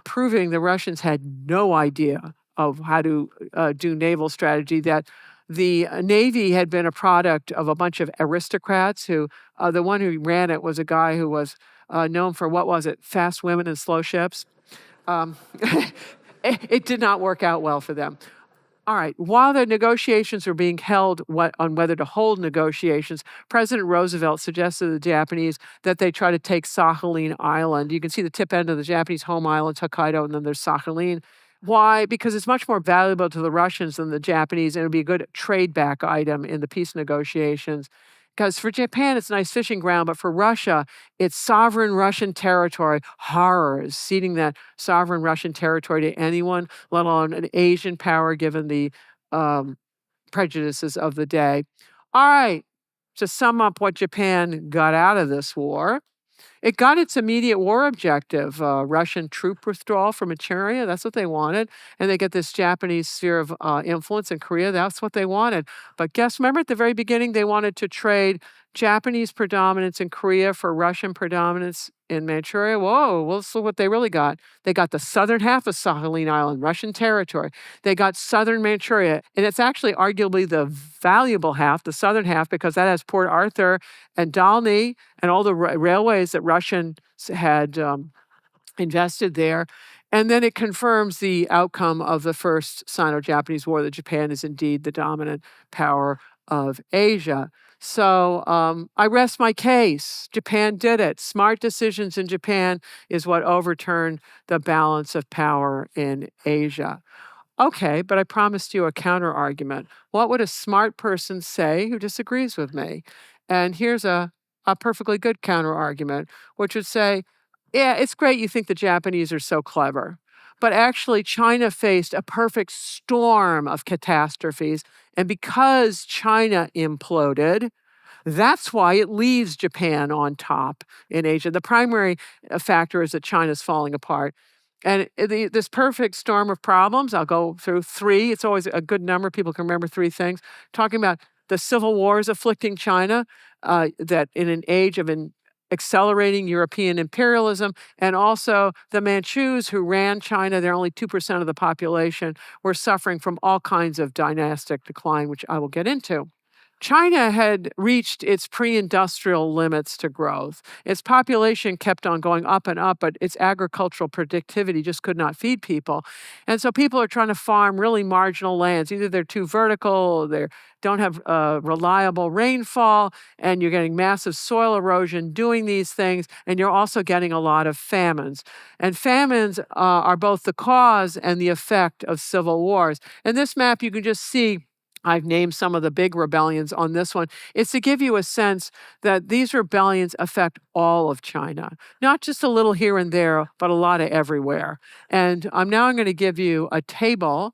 proving the Russians had no idea of how to do naval strategy, that the Navy had been a product of a bunch of aristocrats who, the one who ran it was a guy who was known for, fast women and slow ships. It did not work out well for them. All right, while the negotiations were being held on whether to hold negotiations, President Roosevelt suggested to the Japanese that they try to take Sakhalin Island. You can see the tip end of the Japanese home island, Hokkaido, and then there's Sakhalin. Why? Because it's much more valuable to the Russians than the Japanese, and it would be a good trade back item in the peace negotiations. Because for Japan, it's a nice fishing ground, but for Russia, it's sovereign Russian territory. Horrors, ceding that sovereign Russian territory to anyone, let alone an Asian power, given the prejudices of the day. All right, to sum up what Japan got out of this war, it got its immediate war objective, Russian troop withdrawal from Manchuria. That's what they wanted. And they get this Japanese sphere of influence in Korea. That's what they wanted. But remember at the very beginning, they wanted to trade Japanese predominance in Korea for Russian predominance in Manchuria. Whoa, well, let's look what they really got. They got the southern half of Sakhalin Island, Russian territory. They got southern Manchuria, and it's actually arguably the valuable half, the southern half, because that has Port Arthur and Dalny and all the railways that Russians had invested there. And then it confirms the outcome of the first Sino-Japanese War, that Japan is indeed the dominant power of Asia. So I rest my case. Japan did it. Smart decisions in Japan is what overturned the balance of power in Asia. Okay, but I promised you a counter argument. What would a smart person say who disagrees with me? And here's a perfectly good counter argument, which would say, yeah, it's great you think the Japanese are so clever, but actually China faced a perfect storm of catastrophes. And because China imploded, that's why it leaves Japan on top in Asia. The primary factor is that China's falling apart. And this perfect storm of problems, I'll go through three. It's always a good number. People can remember three things. Talking about the civil wars afflicting China, that in an age of accelerating European imperialism, and also the Manchus who ran China, they're only 2% of the population, were suffering from all kinds of dynastic decline, which I will get into. China had reached its pre-industrial limits to growth. Its population kept on going up and up, but its agricultural productivity just could not feed people. And so people are trying to farm really marginal lands. Either they're too vertical, or they don't have reliable rainfall, and you're getting massive soil erosion doing these things, and you're also getting a lot of famines. And famines are both the cause and the effect of civil wars. In this map, you can just see I've named some of the big rebellions on this one. It's to give you a sense that these rebellions affect all of China, not just a little here and there, but a lot of everywhere. And I'm going to give you a table.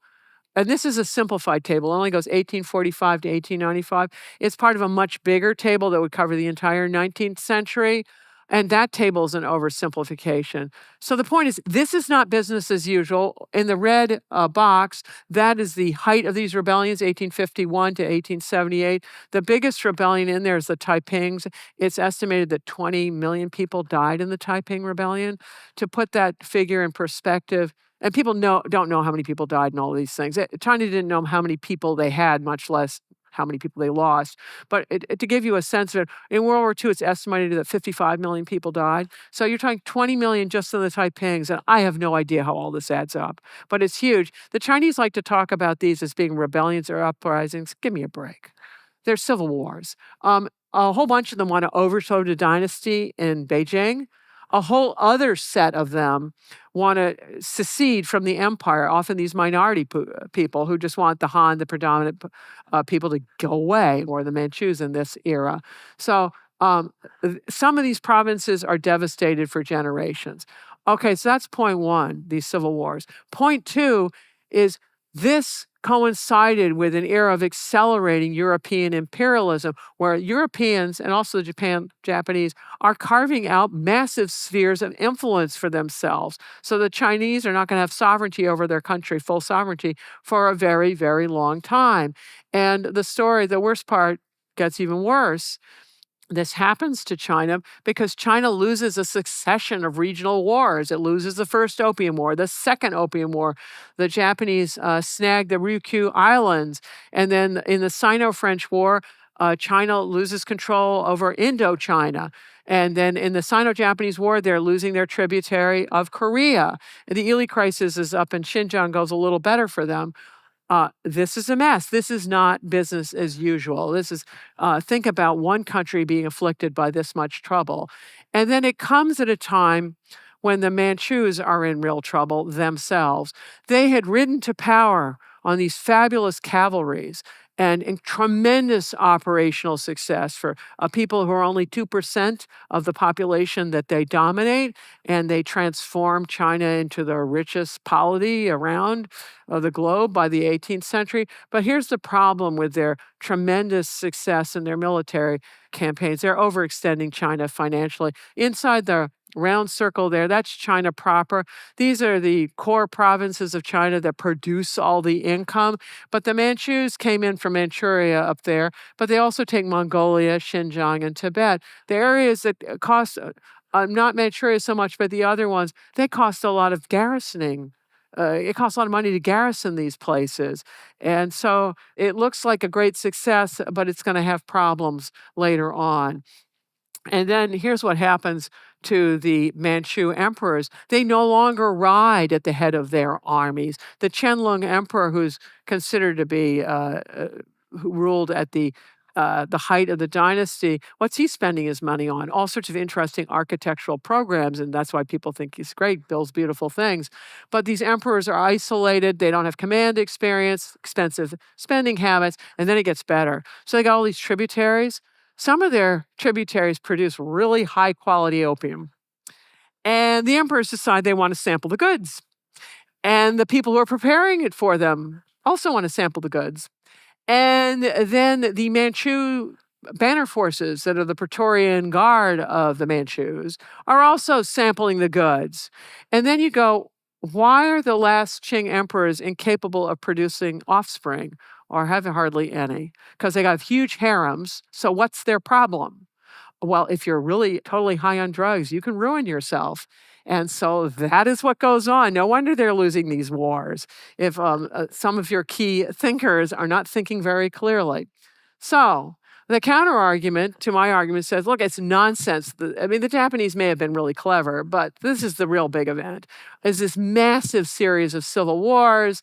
And this is a simplified table. It only goes 1845 to 1895. It's part of a much bigger table that would cover the entire 19th century. And that table is an oversimplification. So the point is, this is not business as usual. In the red box, that is the height of these rebellions, 1851 to 1878. The biggest rebellion in there is the Taipings. It's estimated that 20 million people died in the Taiping Rebellion. To put that figure in perspective, and people don't know how many people died in all of these things. China didn't know how many people they had, much less how many people they lost. But to give you a sense of it, in World War II, it's estimated that 55 million people died. So you're talking 20 million just in the Taipings, and I have no idea how all this adds up. But it's huge. The Chinese like to talk about these as being rebellions or uprisings. Give me a break. They're civil wars. A whole bunch of them want to overthrow the dynasty in Beijing. A whole other set of them want to secede from the empire, often these minority people who just want the Han, the predominant people, to go away, or the Manchus in this era. So some of these provinces are devastated for generations. Okay, so that's point one, these civil wars. Point two is this coincided with an era of accelerating European imperialism, where Europeans and also the Japanese are carving out massive spheres of influence for themselves. So the Chinese are not going to have sovereignty over their country, full sovereignty, for a very, very long time. And the worst part gets even worse. This happens to China because China loses a succession of regional wars. It loses the first Opium War, the second Opium War. The Japanese snagged the Ryukyu Islands. And then in the Sino-French War, China loses control over Indochina. And then in the Sino-Japanese War, they're losing their tributary of Korea. And the Ili crisis is up in Xinjiang, goes a little better for them. This is a mess. This is not business as usual. This is, think about one country being afflicted by this much trouble. And then it comes at a time when the Manchus are in real trouble themselves. They had ridden to power on these fabulous cavalries and in tremendous operational success for people who are only 2% of the population that they dominate, and they transform China into the richest polity around the globe by the 18th century. But here's the problem with their tremendous success in their military campaigns. They're overextending China financially. Inside the round circle there, that's China proper. These are the core provinces of China that produce all the income. But the Manchus came in from Manchuria up there, but they also take Mongolia, Xinjiang, and Tibet. The areas that cost, not Manchuria so much, but the other ones, they cost a lot of garrisoning. It costs a lot of money to garrison these places. And so it looks like a great success, but it's going to have problems later on. And then here's what happens to the Manchu emperors. They no longer ride at the head of their armies. The Qianlong emperor, who's considered to be, who ruled at the height of the dynasty, what's he spending his money on? All sorts of interesting architectural programs, and that's why people think he's great, builds beautiful things. But these emperors are isolated, they don't have command experience, expensive spending habits, and then it gets better. So they got all these tributaries. Some of their tributaries produce really high quality opium. And the emperors decide they want to sample the goods. And the people who are preparing it for them also want to sample the goods. And then the Manchu banner forces, that are the Praetorian Guard of the Manchus, are also sampling the goods. And then you go, why are the last Qing emperors incapable of producing offspring, or have hardly any? Because they got huge harems. So what's their problem? Well, if you're really totally high on drugs, you can ruin yourself. And so that is what goes on. No wonder they're losing these wars if some of your key thinkers are not thinking very clearly. So the counter argument to my argument says, look, it's nonsense. The Japanese may have been really clever, but this is the real big event. Is this massive series of civil wars,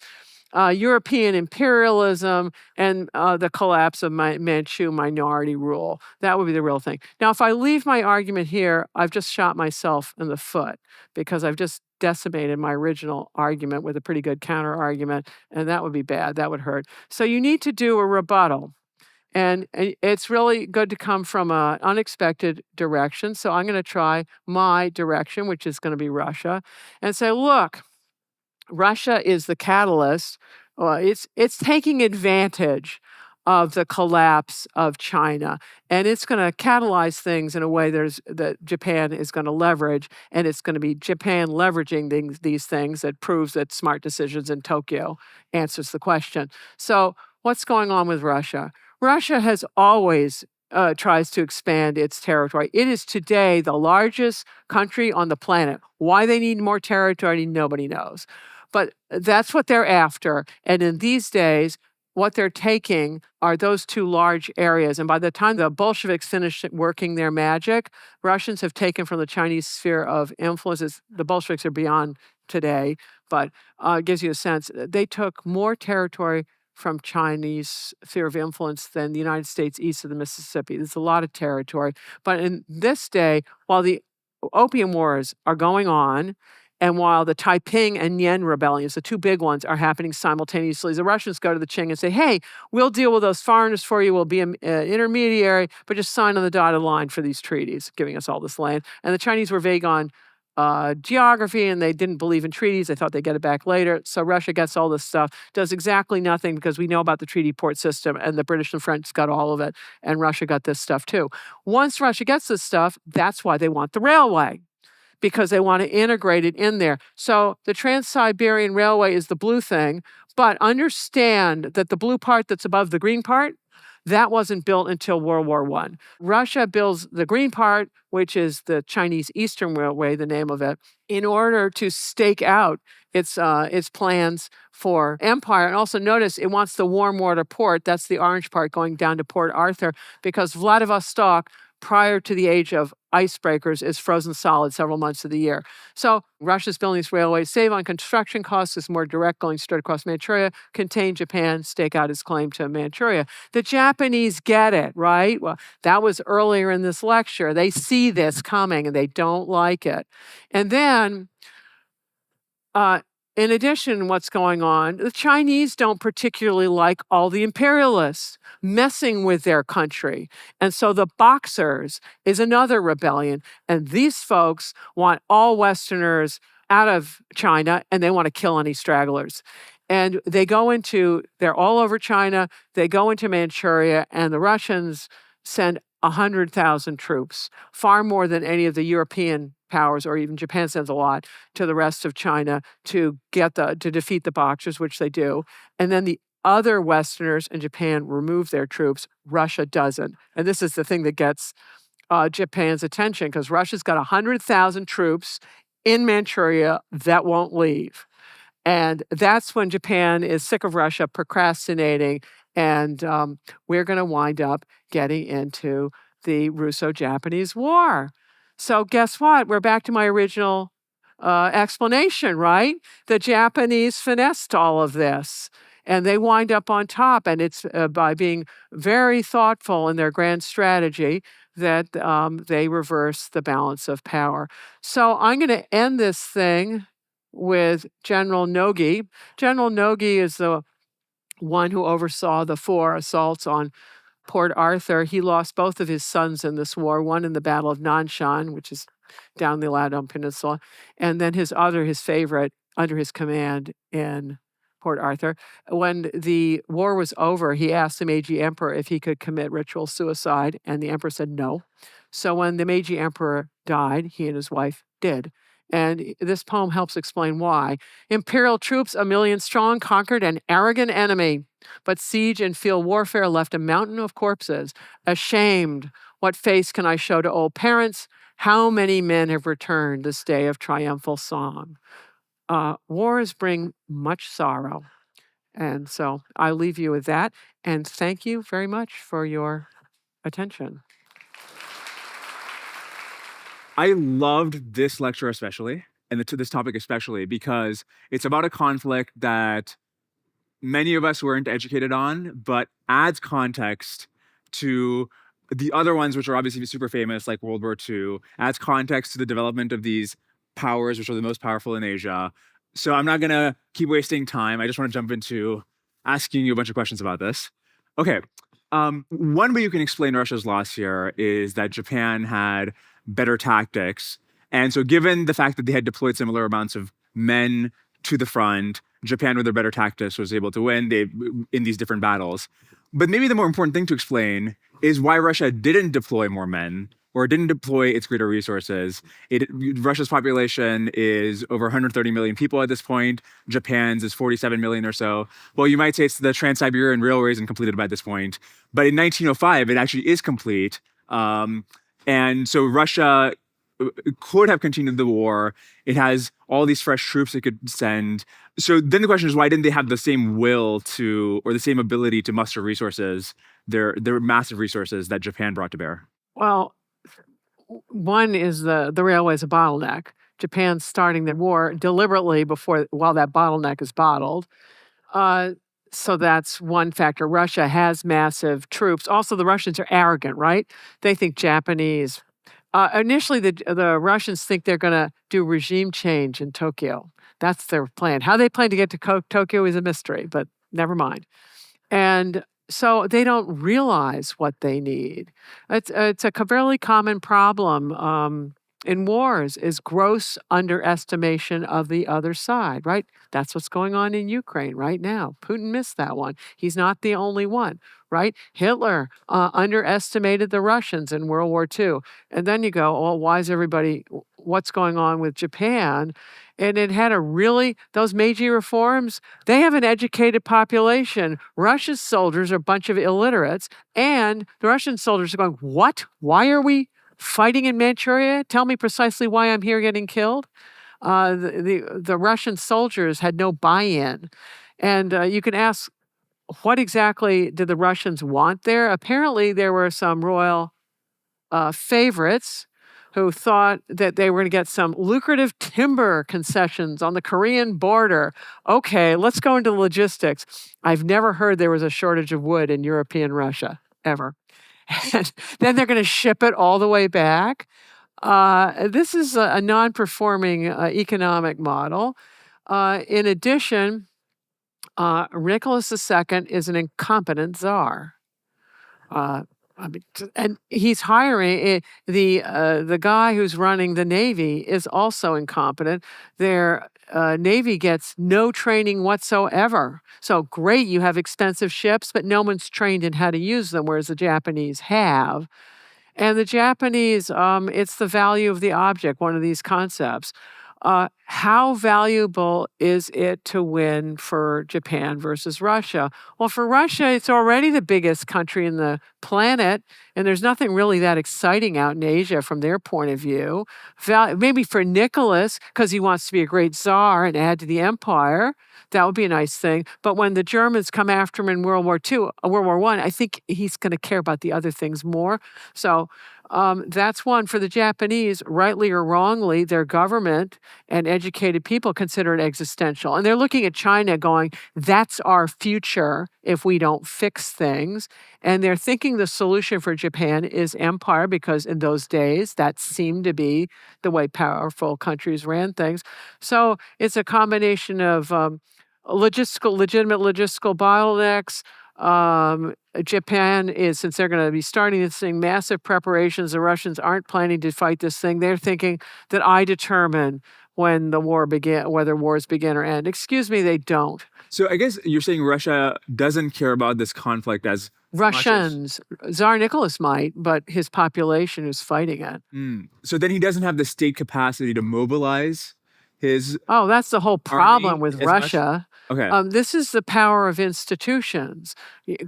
European imperialism, and the collapse of Manchu minority rule. That would be the real thing. Now, if I leave my argument here, I've just shot myself in the foot because I've just decimated my original argument with a pretty good counter argument, and that would be bad. That would hurt. So you need to do a rebuttal. And it's really good to come from an unexpected direction. So I'm going to try my direction, which is going to be Russia, and say, look, Russia is the catalyst. It's taking advantage of the collapse of China, and it's going to catalyze things in a way that Japan is going to leverage, and it's going to be Japan leveraging these things that proves that smart decisions in Tokyo answers the question. So what's going on with Russia? Russia has always tries to expand its territory. It is today the largest country on the planet. Why they need more territory, nobody knows. But that's what they're after. And in these days, what they're taking are those two large areas. And by the time the Bolsheviks finish working their magic, Russians have taken from the Chinese sphere of influences. The Bolsheviks are beyond today, but it gives you a sense. They took more territory from Chinese sphere of influence than the United States east of the Mississippi. There's a lot of territory. But in this day, while the Opium Wars are going on, and while the Taiping and Yen rebellions, the two big ones, are happening simultaneously, the Russians go to the Qing and say, hey, we'll deal with those foreigners for you. We'll be an intermediary, but just sign on the dotted line for these treaties, giving us all this land. And the Chinese were vague on geography, and they didn't believe in treaties. They thought they'd get it back later. So Russia gets all this stuff, does exactly nothing because we know about the treaty port system, and the British and French got all of it, and Russia got this stuff too. Once Russia gets this stuff, that's why they want the railway, because they want to integrate it in there. So the Trans-Siberian Railway is the blue thing, but understand that the blue part that's above the green part, that wasn't built until World War I. Russia builds the green part, which is the Chinese Eastern Railway, the name of it, in order to stake out its plans for empire. And also notice it wants the warm water port, that's the orange part going down to Port Arthur, because Vladivostok, prior to the age of icebreakers, is frozen solid several months of the year. So Russia's building these railways, save on construction costs, is more direct, going straight across Manchuria, contain Japan, stake out its claim to Manchuria. The Japanese get it, right? Well, that was earlier in this lecture. They see this coming and they don't like it. And then, in addition, what's going on, the Chinese don't particularly like all the imperialists messing with their country. And so the Boxers is another rebellion. And these folks want all Westerners out of China, and they want to kill any stragglers. And they're all over China, they go into Manchuria, and the Russians send 100,000 troops, far more than any of the European powers, or even Japan sends a lot to the rest of China to defeat the Boxers, which they do. And then the other Westerners and Japan remove their troops. Russia doesn't. And this is the thing that gets Japan's attention, because Russia's got 100,000 troops in Manchuria that won't leave. And that's when Japan is sick of Russia procrastinating, and we're going to wind up getting into the Russo-Japanese War. So guess what? We're back to my original explanation, right? The Japanese finessed all of this, and they wind up on top. And it's by being very thoughtful in their grand strategy that they reverse the balance of power. So I'm going to end this thing with General Nogi. General Nogi is the one who oversaw the 4 assaults on Port Arthur. He lost both of his sons in this war, one in the Battle of Nanshan, which is down the Liaodong Peninsula, and then his favorite, under his command in Port Arthur. When the war was over, he asked the Meiji Emperor if he could commit ritual suicide, and the emperor said no. So when the Meiji Emperor died, he and his wife did. And this poem helps explain why. Imperial troops, 1 million strong, conquered an arrogant enemy, but siege and field warfare left a mountain of corpses. Ashamed, what face can I show to old parents? How many men have returned this day of triumphal song? Wars bring much sorrow. And so I leave you with that. And thank you very much for your attention. I loved this lecture especially, and this topic especially, because it's about a conflict that many of us weren't educated on, but adds context to the other ones, which are obviously super famous, like World War II, adds context to the development of these powers, which are the most powerful in Asia. So I'm not going to keep wasting time. I just want to jump into asking you a bunch of questions about this. Okay. One way you can explain Russia's loss here is that Japan had better tactics. And so given the fact that they had deployed similar amounts of men to the front, Japan with their better tactics was able to win in these different battles. But maybe the more important thing to explain is why Russia didn't deploy more men, or didn't deploy its greater resources. Russia's population is over 130 million people at this point. Japan's is 47 million or so. Well, you might say it's the Trans-Siberian Railway isn't completed by this point. But in 1905, it actually is complete. And so Russia could have continued the war. It has all these fresh troops it could send. So then the question is, why didn't they have the same will to, or the same ability to muster resources, their massive resources that Japan brought to bear? Well, one is the railway is a bottleneck. Japan's starting the war deliberately while that bottleneck is bottled. So that's one factor. Russia has massive troops. Also, the Russians are arrogant, right? They think Japanese. Initially, the Russians think they're going to do regime change in Tokyo. That's their plan. How they plan to get to Tokyo is a mystery, but never mind. And so they don't realize what they need. It's a fairly common problem in wars, is gross underestimation of the other side, right? That's what's going on in Ukraine right now. Putin missed that one. He's not the only one, right? Hitler underestimated the Russians in World War II. And then you go, well, what's going on with Japan? And it had those Meiji reforms, they have an educated population. Russia's soldiers are a bunch of illiterates. And the Russian soldiers are going, what? Why are we fighting in Manchuria? Tell me precisely why I'm here getting killed. The Russian soldiers had no buy-in. And you can ask, what exactly did the Russians want there? Apparently, there were some royal favorites who thought that they were going to get some lucrative timber concessions on the Korean border. Okay, let's go into logistics. I've never heard there was a shortage of wood in European Russia, ever. And then they're going to ship it all the way back. This is a non-performing economic model. In addition, Nicholas II is an incompetent czar. And he's hiring the guy who's running the Navy is also incompetent. Their Navy gets no training whatsoever. So great, you have expensive ships, but no one's trained in how to use them, whereas the Japanese have. And the Japanese, it's the value of the object, one of these concepts. How valuable is it to win for Japan versus Russia? Well, for Russia, it's already the biggest country in the planet, and there's nothing really that exciting out in Asia from their point of view. Maybe for Nicholas, because he wants to be a great czar and add to the empire, that would be a nice thing. But when the Germans come after him in World War II, World War I think he's going to care about the other things more. So that's one. For the Japanese, rightly or wrongly, their government and educated people consider it existential. And they're looking at China going, that's our future if we don't fix things. And they're thinking the solution for Japan is empire, because in those days, that seemed to be the way powerful countries ran things. So it's a combination of legitimate logistical bottlenecks. Japan is, since they're going to be starting this thing, massive preparations. The Russians aren't planning to fight this thing. They're thinking that I determine when the war begin, whether wars begin or end. Excuse me, they don't. So I guess you're saying Russia doesn't care about this conflict as much as- Russians, Tsar Nicholas might, but his population is fighting it. So then he doesn't have the state capacity to mobilize his. Oh, that's the whole problem with as much? Russia. Okay. This is the power of institutions.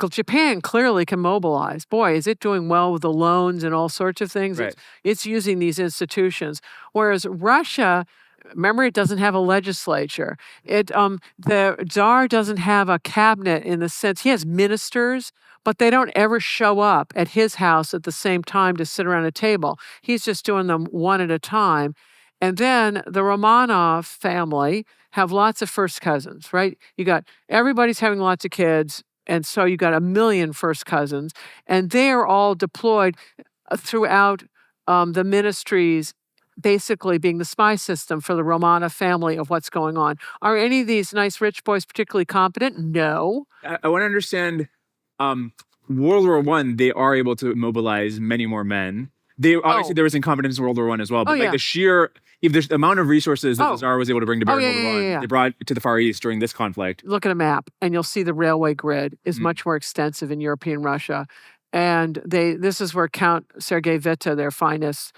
Japan clearly can mobilize. Boy, is it doing well with the loans and all sorts of things. Right. It's using these institutions. Whereas Russia, remember, it doesn't have a legislature. The Tsar doesn't have a cabinet in the sense he has ministers, but they don't ever show up at his house at the same time to sit around a table. He's just doing them one at a time. And then the Romanov family have lots of first cousins, right? Everybody's having lots of kids, and so you got a million first cousins, and they are all deployed throughout the ministries, basically being the spy system for the Romanov family of what's going on. Are any of these nice rich boys particularly competent? No. I want to understand. World War I, they are able to mobilize many more men. Obviously there was incompetence in World War I as well, but if there's the amount of resources that the Tsar was able to bring to bear in World War I, they brought to the Far East during this conflict. Look at a map, and you'll see the railway grid is much more extensive in European Russia. And this is where Count Sergei Witte, their finest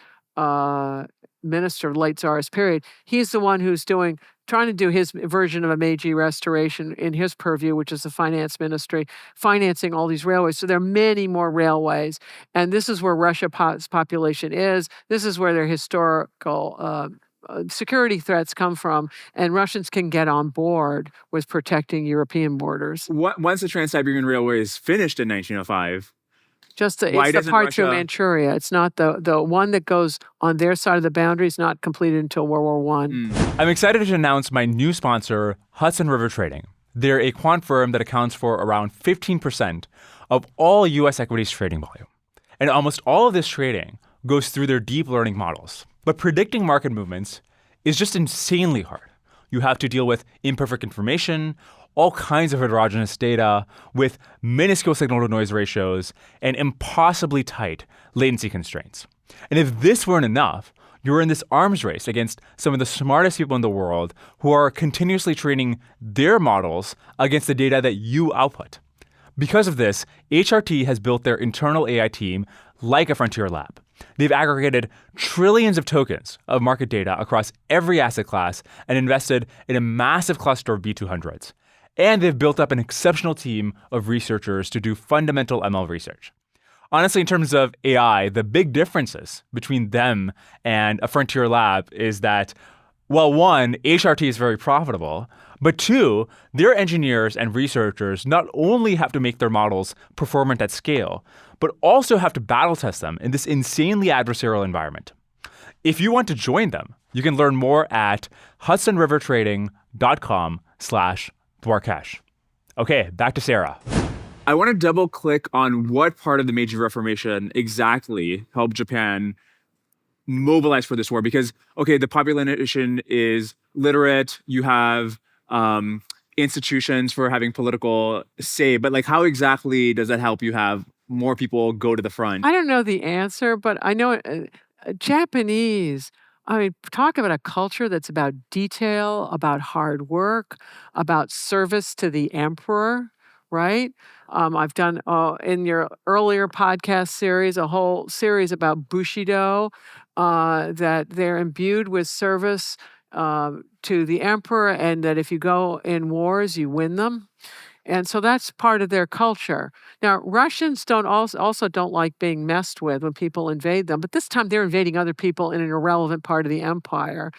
minister of the late Tsarist period, he's the one who's trying to do his version of a Meiji restoration in his purview, which is the finance ministry, financing all these railways. So there are many more railways. And this is where Russia's population is. This is where their historical security threats come from. And Russians can get on board with protecting European borders. Once the Trans-Siberian Railway is finished in 1905, it's the part through Manchuria. It's not the one that goes on their side of the boundary is not completed until World War I. I'm excited to announce my new sponsor, Hudson River Trading. They're a quant firm that accounts for around 15% of all U.S. equities trading volume. And almost all of this trading goes through their deep learning models. But predicting market movements is just insanely hard. You have to deal with imperfect information, all kinds of heterogeneous data with minuscule signal-to-noise ratios and impossibly tight latency constraints. And if this weren't enough, you're in this arms race against some of the smartest people in the world who are continuously training their models against the data that you output. Because of this, HRT has built their internal AI team like a frontier lab. They've aggregated trillions of tokens of market data across every asset class and invested in a massive cluster of B200s. And they've built up an exceptional team of researchers to do fundamental ML research. Honestly, in terms of AI, the big differences between them and a frontier lab is that, well, one, HRT is very profitable, but two, their engineers and researchers not only have to make their models performant at scale, but also have to battle test them in this insanely adversarial environment. If you want to join them, you can learn more at hudsonrivertrading.com/Dwarkesh. Okay, back to Sarah. I want to double click on what part of the Meiji Reformation exactly helped Japan mobilize for this war. Because, okay, the population is literate, you have institutions for having political say, but like how exactly does that help you have more people go to the front? I don't know the answer, but I know Japanese, talk about a culture that's about detail, about hard work, about service to the emperor, right? I've done in your earlier podcast series a whole series about Bushido, that they're imbued with service to the emperor, and that if you go in wars, you win them. And so that's part of their culture. Now, Russians don't also don't like being messed with when people invade them, but this time they're invading other people in an irrelevant part of the empire.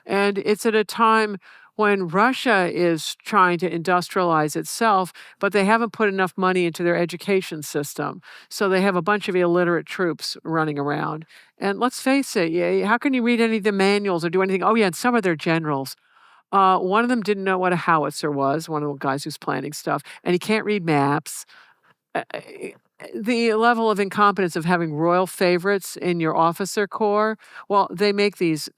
And it's at a time when Russia is trying to industrialize itself, but they haven't put enough money into their education system. So they have a bunch of illiterate troops running around. And let's face it, how can you read any of the manuals or do anything? Oh, yeah, and some of their generals. One of them didn't know what a howitzer was, one of the guys who's planning stuff, and he can't read maps. The level of incompetence of having royal favorites in your officer corps, well, they make these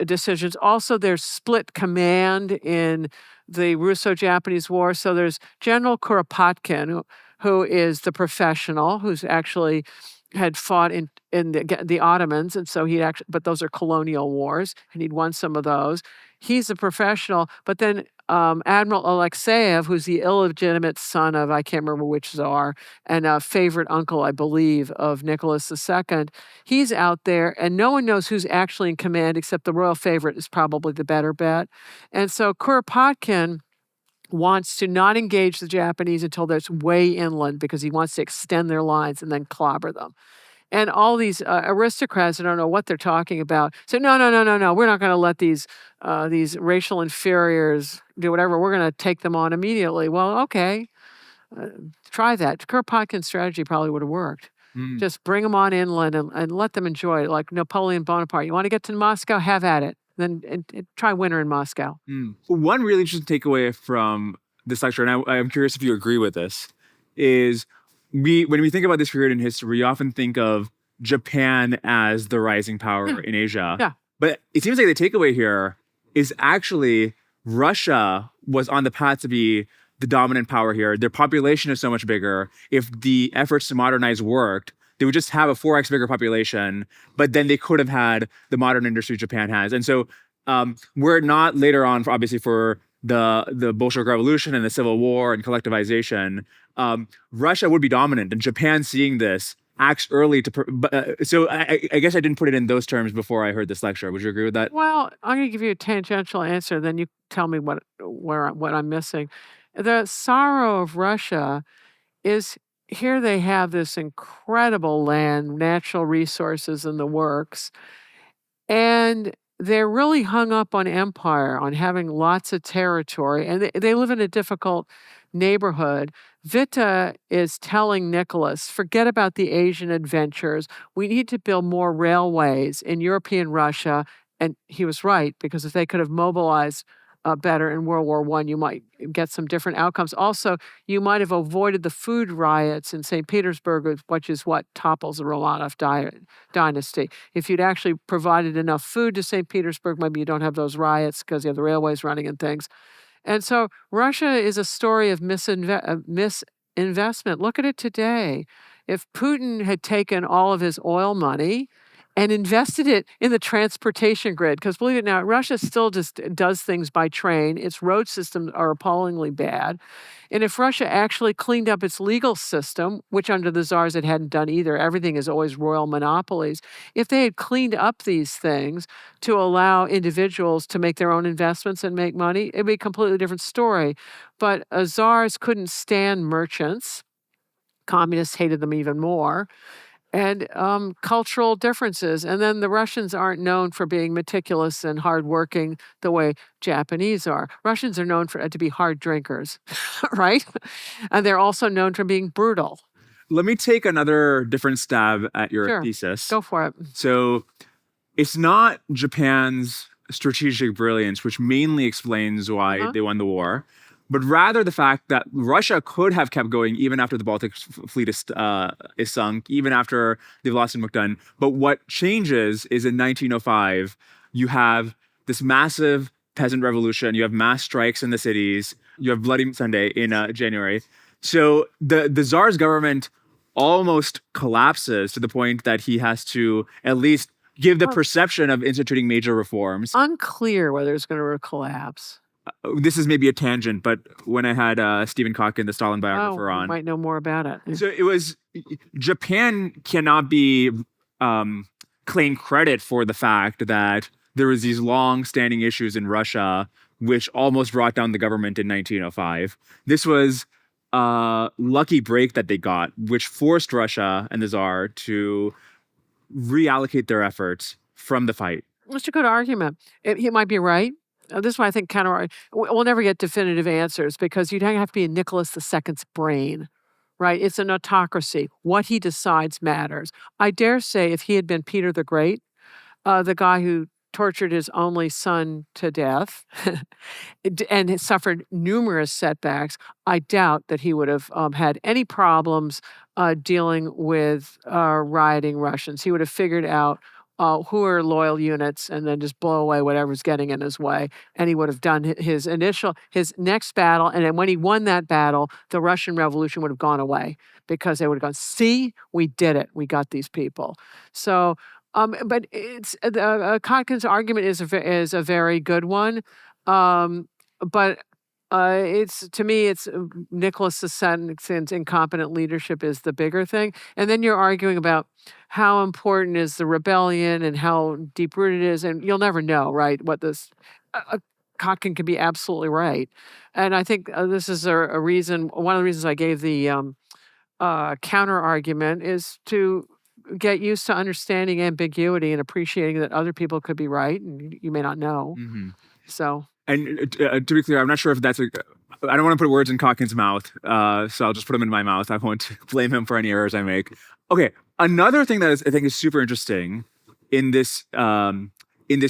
decisions. Also, there's split command in the Russo-Japanese War. So there's General Kuropatkin, who is the professional, who's actually had fought in the Ottomans, and so but those are colonial wars, and he'd won some of those. He's a professional, but then Admiral Alexeyev, who's the illegitimate son of, I can't remember which czar, and a favorite uncle, I believe, of Nicholas II, he's out there, and no one knows who's actually in command except the royal favorite is probably the better bet. And so Kuropatkin wants to not engage the Japanese until they're way inland because he wants to extend their lines and then clobber them. And all these aristocrats who don't know what they're talking about say, no, we're not going to let these racial inferiors do whatever. We're going to take them on immediately. Well, okay, try that. Kuropatkin's strategy probably would have worked. Just bring them on inland and let them enjoy it, like Napoleon Bonaparte. You want to get to Moscow? Have at it. Then and try winter in Moscow. One really interesting takeaway from this lecture, and I'm curious if you agree with this, is when we think about this period in history, we often think of Japan as the rising power in Asia. Yeah. But it seems like the takeaway here is actually Russia was on the path to be the dominant power here. Their population is so much bigger. If the efforts to modernize worked, they would just have a 4x bigger population, but then they could have had the modern industry Japan has. And so we're not later on, obviously, for the Bolshevik Revolution and the Civil War and collectivization, Russia would be dominant. And Japan, seeing this, acts early to... so I guess I didn't put it in those terms before I heard this lecture. Would you agree with that? Well, I'm going to give you a tangential answer, then you tell me what I'm missing. The sorrow of Russia is... Here they have this incredible land, natural resources in the works, and they're really hung up on empire, on having lots of territory, and they live in a difficult neighborhood. Witte is telling Nicholas, forget about the Asian adventures. We need to build more railways in European Russia. And he was right, because if they could have mobilized better in World War I, you might get some different outcomes. Also, you might have avoided the food riots in St. Petersburg, which is what topples the Romanov dynasty. If you'd actually provided enough food to St. Petersburg, maybe you don't have those riots because you have the railways running and things. And so Russia is a story of misinvestment. Look at it today. If Putin had taken all of his oil money and invested it in the transportation grid, because believe it or not, Russia still just does things by train. Its road systems are appallingly bad. And if Russia actually cleaned up its legal system, which under the czars it hadn't done either, everything is always royal monopolies. If they had cleaned up these things to allow individuals to make their own investments and make money, it'd be a completely different story. But czars couldn't stand merchants. Communists hated them even more. And cultural differences. And then the Russians aren't known for being meticulous and hardworking the way Japanese are. Russians are known to be hard drinkers, right? And they're also known for being brutal. Let me take another different stab at your thesis. Go for it. So it's not Japan's strategic brilliance, which mainly explains why they won the war, but rather the fact that Russia could have kept going even after the Baltic fleet is sunk, even after they've lost in Mukden. But what changes is in 1905, you have this massive peasant revolution. You have mass strikes in the cities. You have Bloody Sunday in January. So the Tsar's government almost collapses to the point that he has to at least give the perception of instituting major reforms. Unclear whether it's going to collapse. this is maybe a tangent, but when I had Stephen Kotkin, the Stalin biographer, you on, might know more about it. so it was Japan cannot be claim credit for the fact that there was these long-standing issues in Russia which almost brought down the government in 1905. This was a lucky break that they got, which forced Russia and the Tsar to reallocate their efforts from the fight. It's a good argument. He might be right. This is why I think we'll never get definitive answers because you'd have to be in Nicholas II's brain, right? It's an autocracy. What he decides matters. I dare say if he had been Peter the Great, the guy who tortured his only son to death and has suffered numerous setbacks, I doubt that he would have had any problems dealing with rioting Russians. He would have figured out who are loyal units and then just blow away whatever's getting in his way. And he would have done his next battle. And then when he won that battle, the Russian Revolution would have gone away because they would have gone, see, we did it. We got these people. So, but it's Kotkin's argument is a very good one. But to me, it's Nicholas II's incompetent leadership is the bigger thing. And then you're arguing about how important is the rebellion and how deep rooted it is. And you'll never know, right, what this Kotkin can be absolutely right. And I think this is a reason, one of the reasons I gave the counter argument is to get used to understanding ambiguity and appreciating that other people could be right and you may not know. Mm-hmm. So. And to be clear, I'm not sure if that's I don't want to put words in Kotkin's mouth, so I'll just put them in my mouth. I won't blame him for any errors I make. Okay, another thing that I think is super interesting in this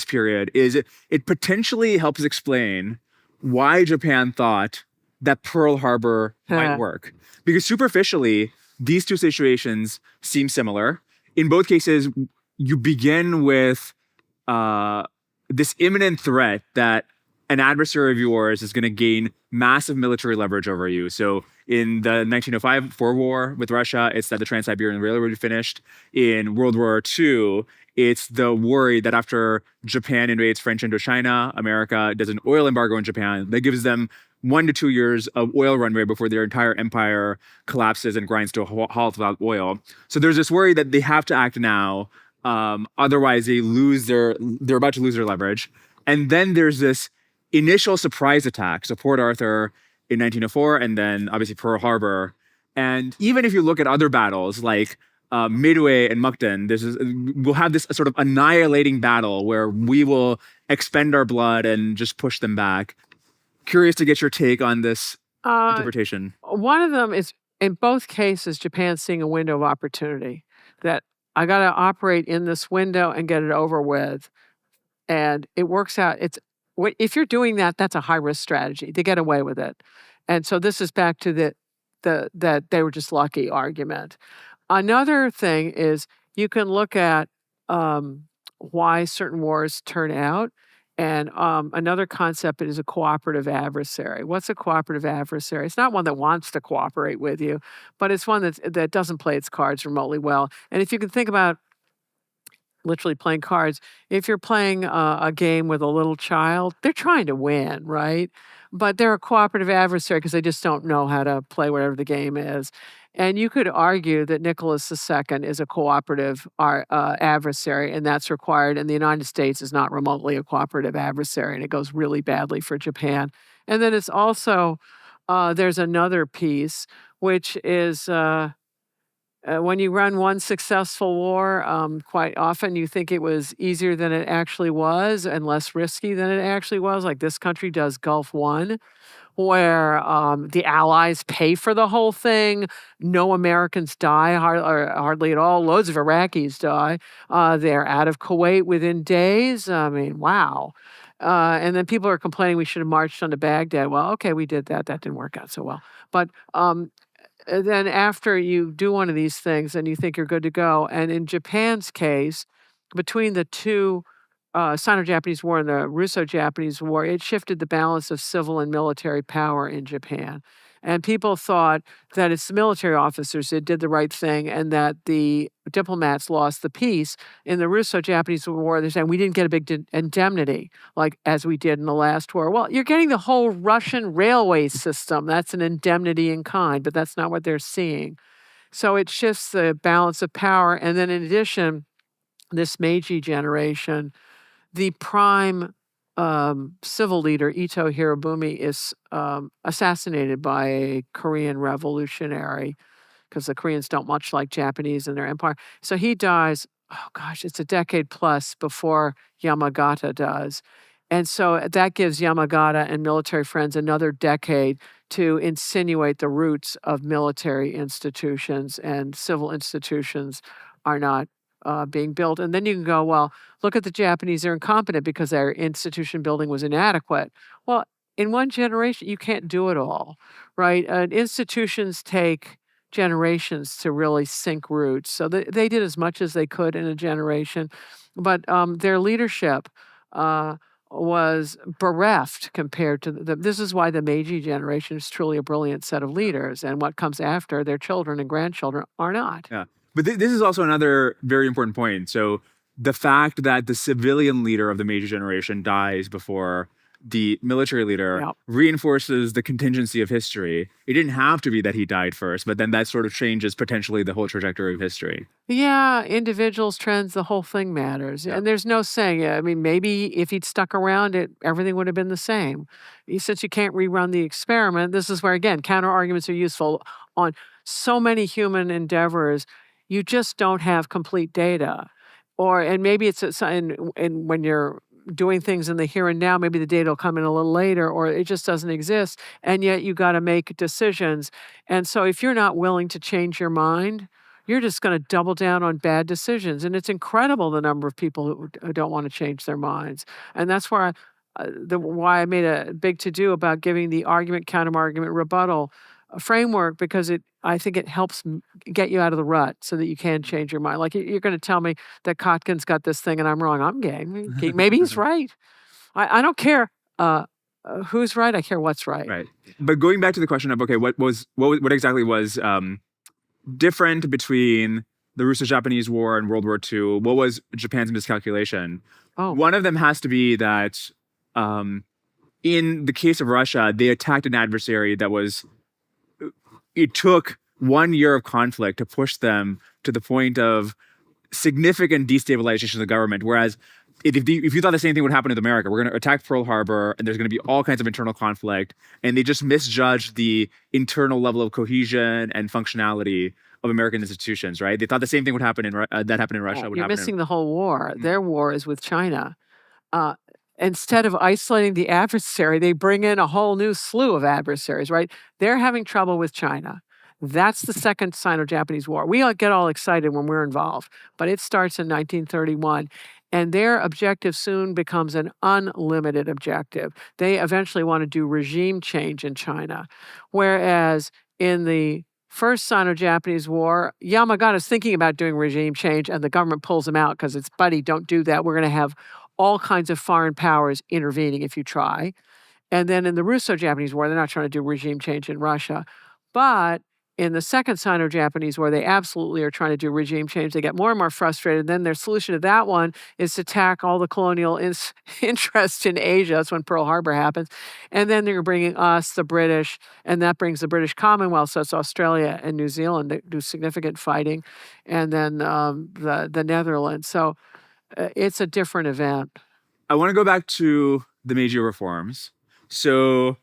period is it potentially helps explain why Japan thought that Pearl Harbor might work. Because superficially, these two situations seem similar. In both cases, you begin with this imminent threat that an adversary of yours is going to gain massive military leverage over you. So in the 1905 war with Russia, it's that the Trans-Siberian Railroad would be finished. In World War II, it's the worry that after Japan invades French Indochina, America does an oil embargo in Japan that gives them 1 to 2 years of oil runway before their entire empire collapses and grinds to a halt without oil. So there's this worry that they have to act now, otherwise they're about to lose their leverage. And then there's this initial surprise attack, so Port Arthur in 1904, and then obviously Pearl Harbor. And even if you look at other battles like Midway and Mukden, we'll have this sort of annihilating battle where we will expend our blood and just push them back. Curious to get your take on this interpretation. One of them is, in both cases, Japan's seeing a window of opportunity that I got to operate in this window and get it over with. And it works out. If you're doing that, that's a high-risk strategy. They get away with it. And so this is back to that they were just lucky argument. Another thing is you can look at why certain wars turn out. And another concept is a cooperative adversary. What's a cooperative adversary? It's not one that wants to cooperate with you, but it's one that doesn't play its cards remotely well. And if you can think about literally playing cards, if you're playing a game with a little child, they're trying to win, right? But they're a cooperative adversary because they just don't know how to play whatever the game is. And you could argue that Nicholas II is a cooperative adversary, and that's required. And the United States is not remotely a cooperative adversary, and it goes really badly for Japan. And then it's also, there's another piece, which is when you run one successful war, quite often you think it was easier than it actually was and less risky than it actually was. Like this country does Gulf War, where the Allies pay for the whole thing. No Americans die, hardly at all. Loads of Iraqis die. They're out of Kuwait within days. I mean, wow. And then people are complaining we should have marched on to Baghdad. Well, okay, we did that. That didn't work out so well. But then after you do one of these things and you think you're good to go, and in Japan's case, between the two Sino-Japanese War and the Russo-Japanese War, it shifted the balance of civil and military power in Japan. And people thought that it's the military officers that did the right thing and that the diplomats lost the peace. In the Russo-Japanese War, they're saying we didn't get a big indemnity like as we did in the last war. Well, you're getting the whole Russian railway system. That's an indemnity in kind, but that's not what they're seeing. So it shifts the balance of power. And then in addition, this Meiji generation, the prime civil leader, Ito Hirobumi, is assassinated by a Korean revolutionary because the Koreans don't much like Japanese in their empire. So he dies, oh gosh, it's a decade plus before Yamagata does. And so that gives Yamagata and military friends another decade to insinuate the roots of military institutions, and civil institutions are not being built. And then you can go, well, look at the Japanese, they're incompetent because their institution building was inadequate. Well, in one generation, you can't do it all, right? Institutions take generations to really sink roots. So they did as much as they could in a generation, but their leadership was bereft compared to this is why the Meiji generation is truly a brilliant set of leaders, and what comes after, their children and grandchildren, are not. Yeah. But this is also another very important point. So the fact that the civilian leader of the Meiji generation dies before the military leader Yep. reinforces the contingency of history. It didn't have to be that he died first, but then that sort of changes potentially the whole trajectory of history. Yeah, individuals, trends, the whole thing matters. Yeah. And there's no saying, I mean, maybe if he'd stuck around, everything would have been the same. Since you can't rerun the experiment, this is where, again, counter arguments are useful on so many human endeavors. You just don't have complete data. And maybe it's when you're doing things in the here and now, maybe the data will come in a little later, or it just doesn't exist. And yet you got to make decisions. And so if you're not willing to change your mind, you're just going to double down on bad decisions. And it's incredible the number of people who don't want to change their minds. And that's why I made a big to-do about giving the argument, counter-argument, rebuttal framework, because I think it helps get you out of the rut so that you can change your mind. Like you're going to tell me that Kotkin's got this thing and I'm wrong. I'm game. Maybe he's right. I don't care who's right. I care what's right. Right. But going back to the question of, okay, what exactly was different between the Russo-Japanese War and World War II? What was Japan's miscalculation? Oh. One of them has to be that in the case of Russia, they attacked an adversary that was... It took 1 year of conflict to push them to the point of significant destabilization of the government. Whereas if you thought the same thing would happen with America, we're going to attack Pearl Harbor and there's going to be all kinds of internal conflict, and they just misjudged the internal level of cohesion and functionality of American institutions, right? They thought the same thing would happen that happened in Russia. You're missing the whole war. Their war is with China. Instead of isolating the adversary, they bring in a whole new slew of adversaries, right? They're having trouble with China. That's the second Sino-Japanese War. We all get all excited when we're involved, but it starts in 1931. And their objective soon becomes an unlimited objective. They eventually want to do regime change in China. Whereas in the first Sino-Japanese War, Yamagata's thinking about doing regime change and the government pulls him out because it's, buddy, don't do that. We're going to have all kinds of foreign powers intervening if you try. And then in the Russo-Japanese War, they're not trying to do regime change in Russia. But in the second Sino-Japanese War, they absolutely are trying to do regime change. They get more and more frustrated. Then their solution to that one is to attack all the colonial interest in Asia. That's when Pearl Harbor happens. And then they're bringing us, the British, and that brings the British Commonwealth. So it's Australia and New Zealand that do significant fighting. And then the Netherlands. So it's a different event. I want to go back to the Meiji reforms. So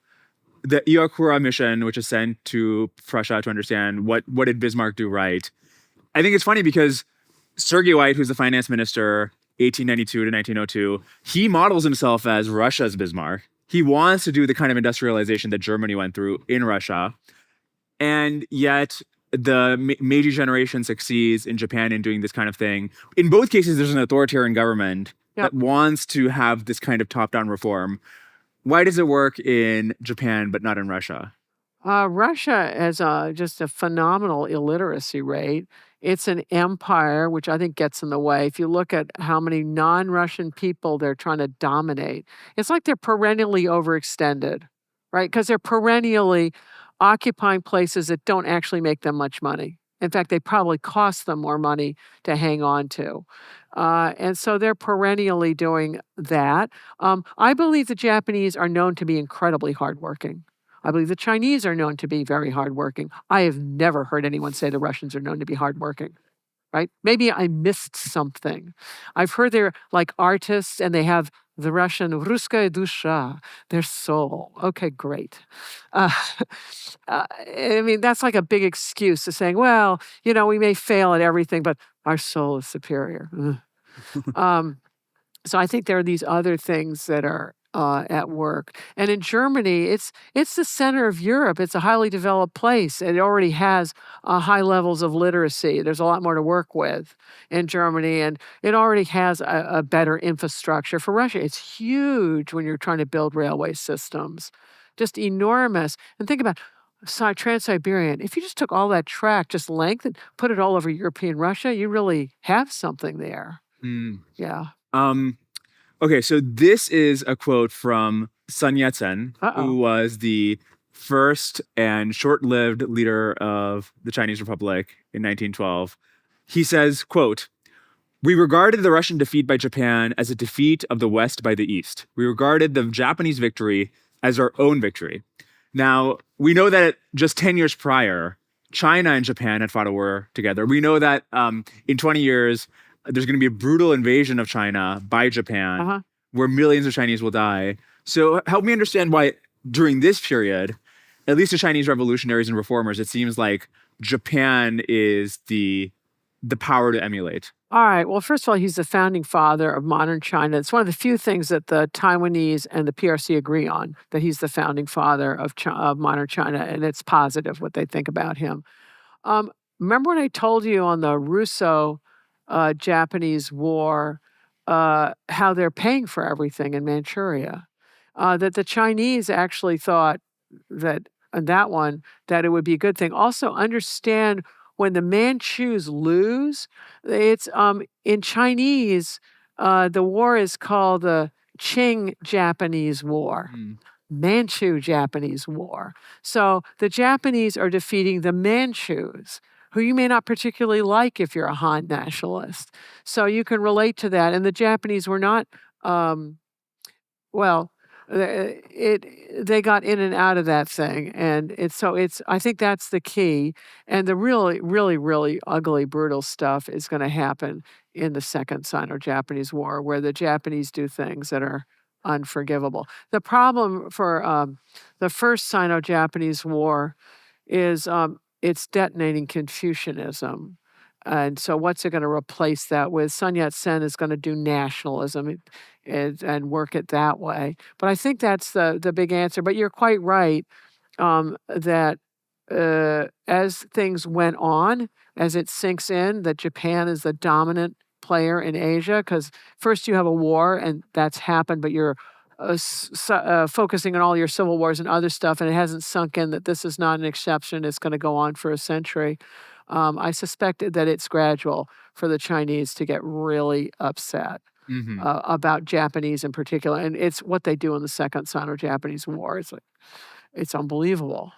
the Iwakura mission, which is sent to Prussia to understand what did Bismarck do right. I think it's funny because Sergei White, who's the finance minister, 1892 to 1902, he models himself as Russia's Bismarck. He wants to do the kind of industrialization that Germany went through in Russia. And yet the Meiji generation succeeds in Japan in doing this kind of thing. In both cases, there's an authoritarian government that wants to have this kind of top-down reform. Why does it work in Japan but not in Russia? Russia has just a phenomenal illiteracy rate. It's an empire, which I think gets in the way. If you look at how many non-Russian people they're trying to dominate, it's like they're perennially overextended, right? Because they're perennially occupying places that don't actually make them much money. In fact, they probably cost them more money to hang on to. And so they're perennially doing that. I believe the Japanese are known to be incredibly hardworking. I believe the Chinese are known to be very hardworking. I have never heard anyone say the Russians are known to be hardworking. Right? Maybe I missed something. I've heard they're like artists and they have the Russian Ruskaya dusha, their soul. Okay, great. Uh, I mean, that's like a big excuse to saying, well, we may fail at everything, but our soul is superior. So I think there are these other things that are at work. And in Germany, it's the center of Europe. It's a highly developed place. It already has high levels of literacy. There's a lot more to work with in Germany, and it already has a better infrastructure. For Russia, it's huge when you're trying to build railway systems, just enormous. And think about Trans-Siberian. If you just took all that track, just length, and put it all over European Russia, you really have something there. Yeah. Okay, so this is a quote from Sun Yat-sen, who was the first and short-lived leader of the Chinese Republic in 1912. He says, quote, "We regarded the Russian defeat by Japan as a defeat of the West by the East. We regarded the Japanese victory as our own victory." Now, we know that just 10 years prior, China and Japan had fought a war together. We know that in 20 years, there's going to be a brutal invasion of China by Japan, where millions of Chinese will die. So help me understand why during this period, at least to Chinese revolutionaries and reformers, it seems like Japan is the power to emulate. All right. Well, first of all, he's the founding father of modern China. It's one of the few things that the Taiwanese and the PRC agree on, that he's the founding father of modern China, and it's positive what they think about him. Remember when I told you on the Russo-Japanese War how they're paying for everything in Manchuria? That the Chinese actually thought that it would be a good thing. Also, understand when the Manchus lose, it's in Chinese, the war is called the Qing Japanese War. Manchu Japanese War. So the Japanese are defeating the Manchus, who you may not particularly like if you're a Han nationalist. So you can relate to that. And the Japanese were not, they got in and out of that thing. And I think that's the key. And the really, really, really ugly, brutal stuff is going to happen in the Second Sino-Japanese War, where the Japanese do things that are unforgivable. The problem for the First Sino-Japanese War is it's detonating Confucianism. And so what's it going to replace that with? Sun Yat-sen is going to do nationalism and work it that way. But I think that's the big answer. But you're quite right that as things went on, as it sinks in, that Japan is the dominant player in Asia, because first you have a war, and that's happened, but you're focusing on all your civil wars and other stuff, and it hasn't sunk in that this is not an exception. It's going to go on for a century. I suspect that it's gradual for the Chinese to get really upset about Japanese in particular, and it's what they do in the Second Sino-Japanese War. It's unbelievable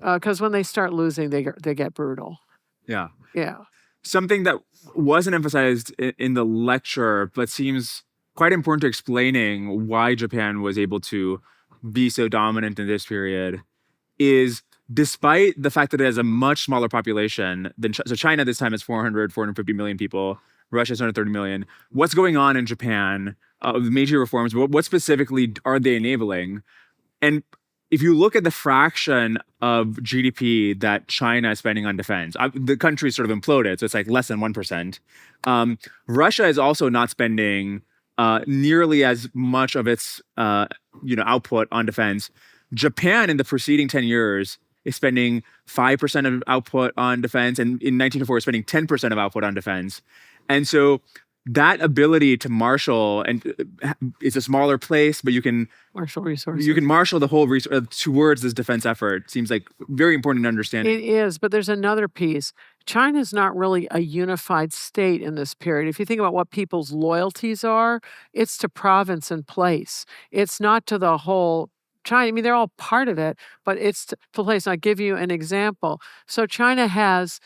because when they start losing, they get brutal. Yeah. Yeah. Something that wasn't emphasized in the lecture, but seems quite important to explaining why Japan was able to be so dominant in this period is, despite the fact that it has a much smaller population than so China this time is 450 million people, Russia is 130 million. What's going on in Japan? Major reforms. What specifically are they enabling? And if you look at the fraction of GDP that China is spending on defense, the country sort of imploded, so it's like less than 1%. Russia is also not spending nearly as much of its output on defense. Japan in the preceding 10 years is spending 5% of output on defense, and in 1904 is spending 10% of output on defense. And so that ability to marshal, and it's a smaller place, but you can marshal resources. You can marshal the whole towards this defense effort. Seems like very important to understand. It is, but there's another piece. China's not really a unified state in this period. If you think about what people's loyalties are, it's to province and place. It's not to the whole China, I mean, they're all part of it, but it's the place. I'll give you an example. So China has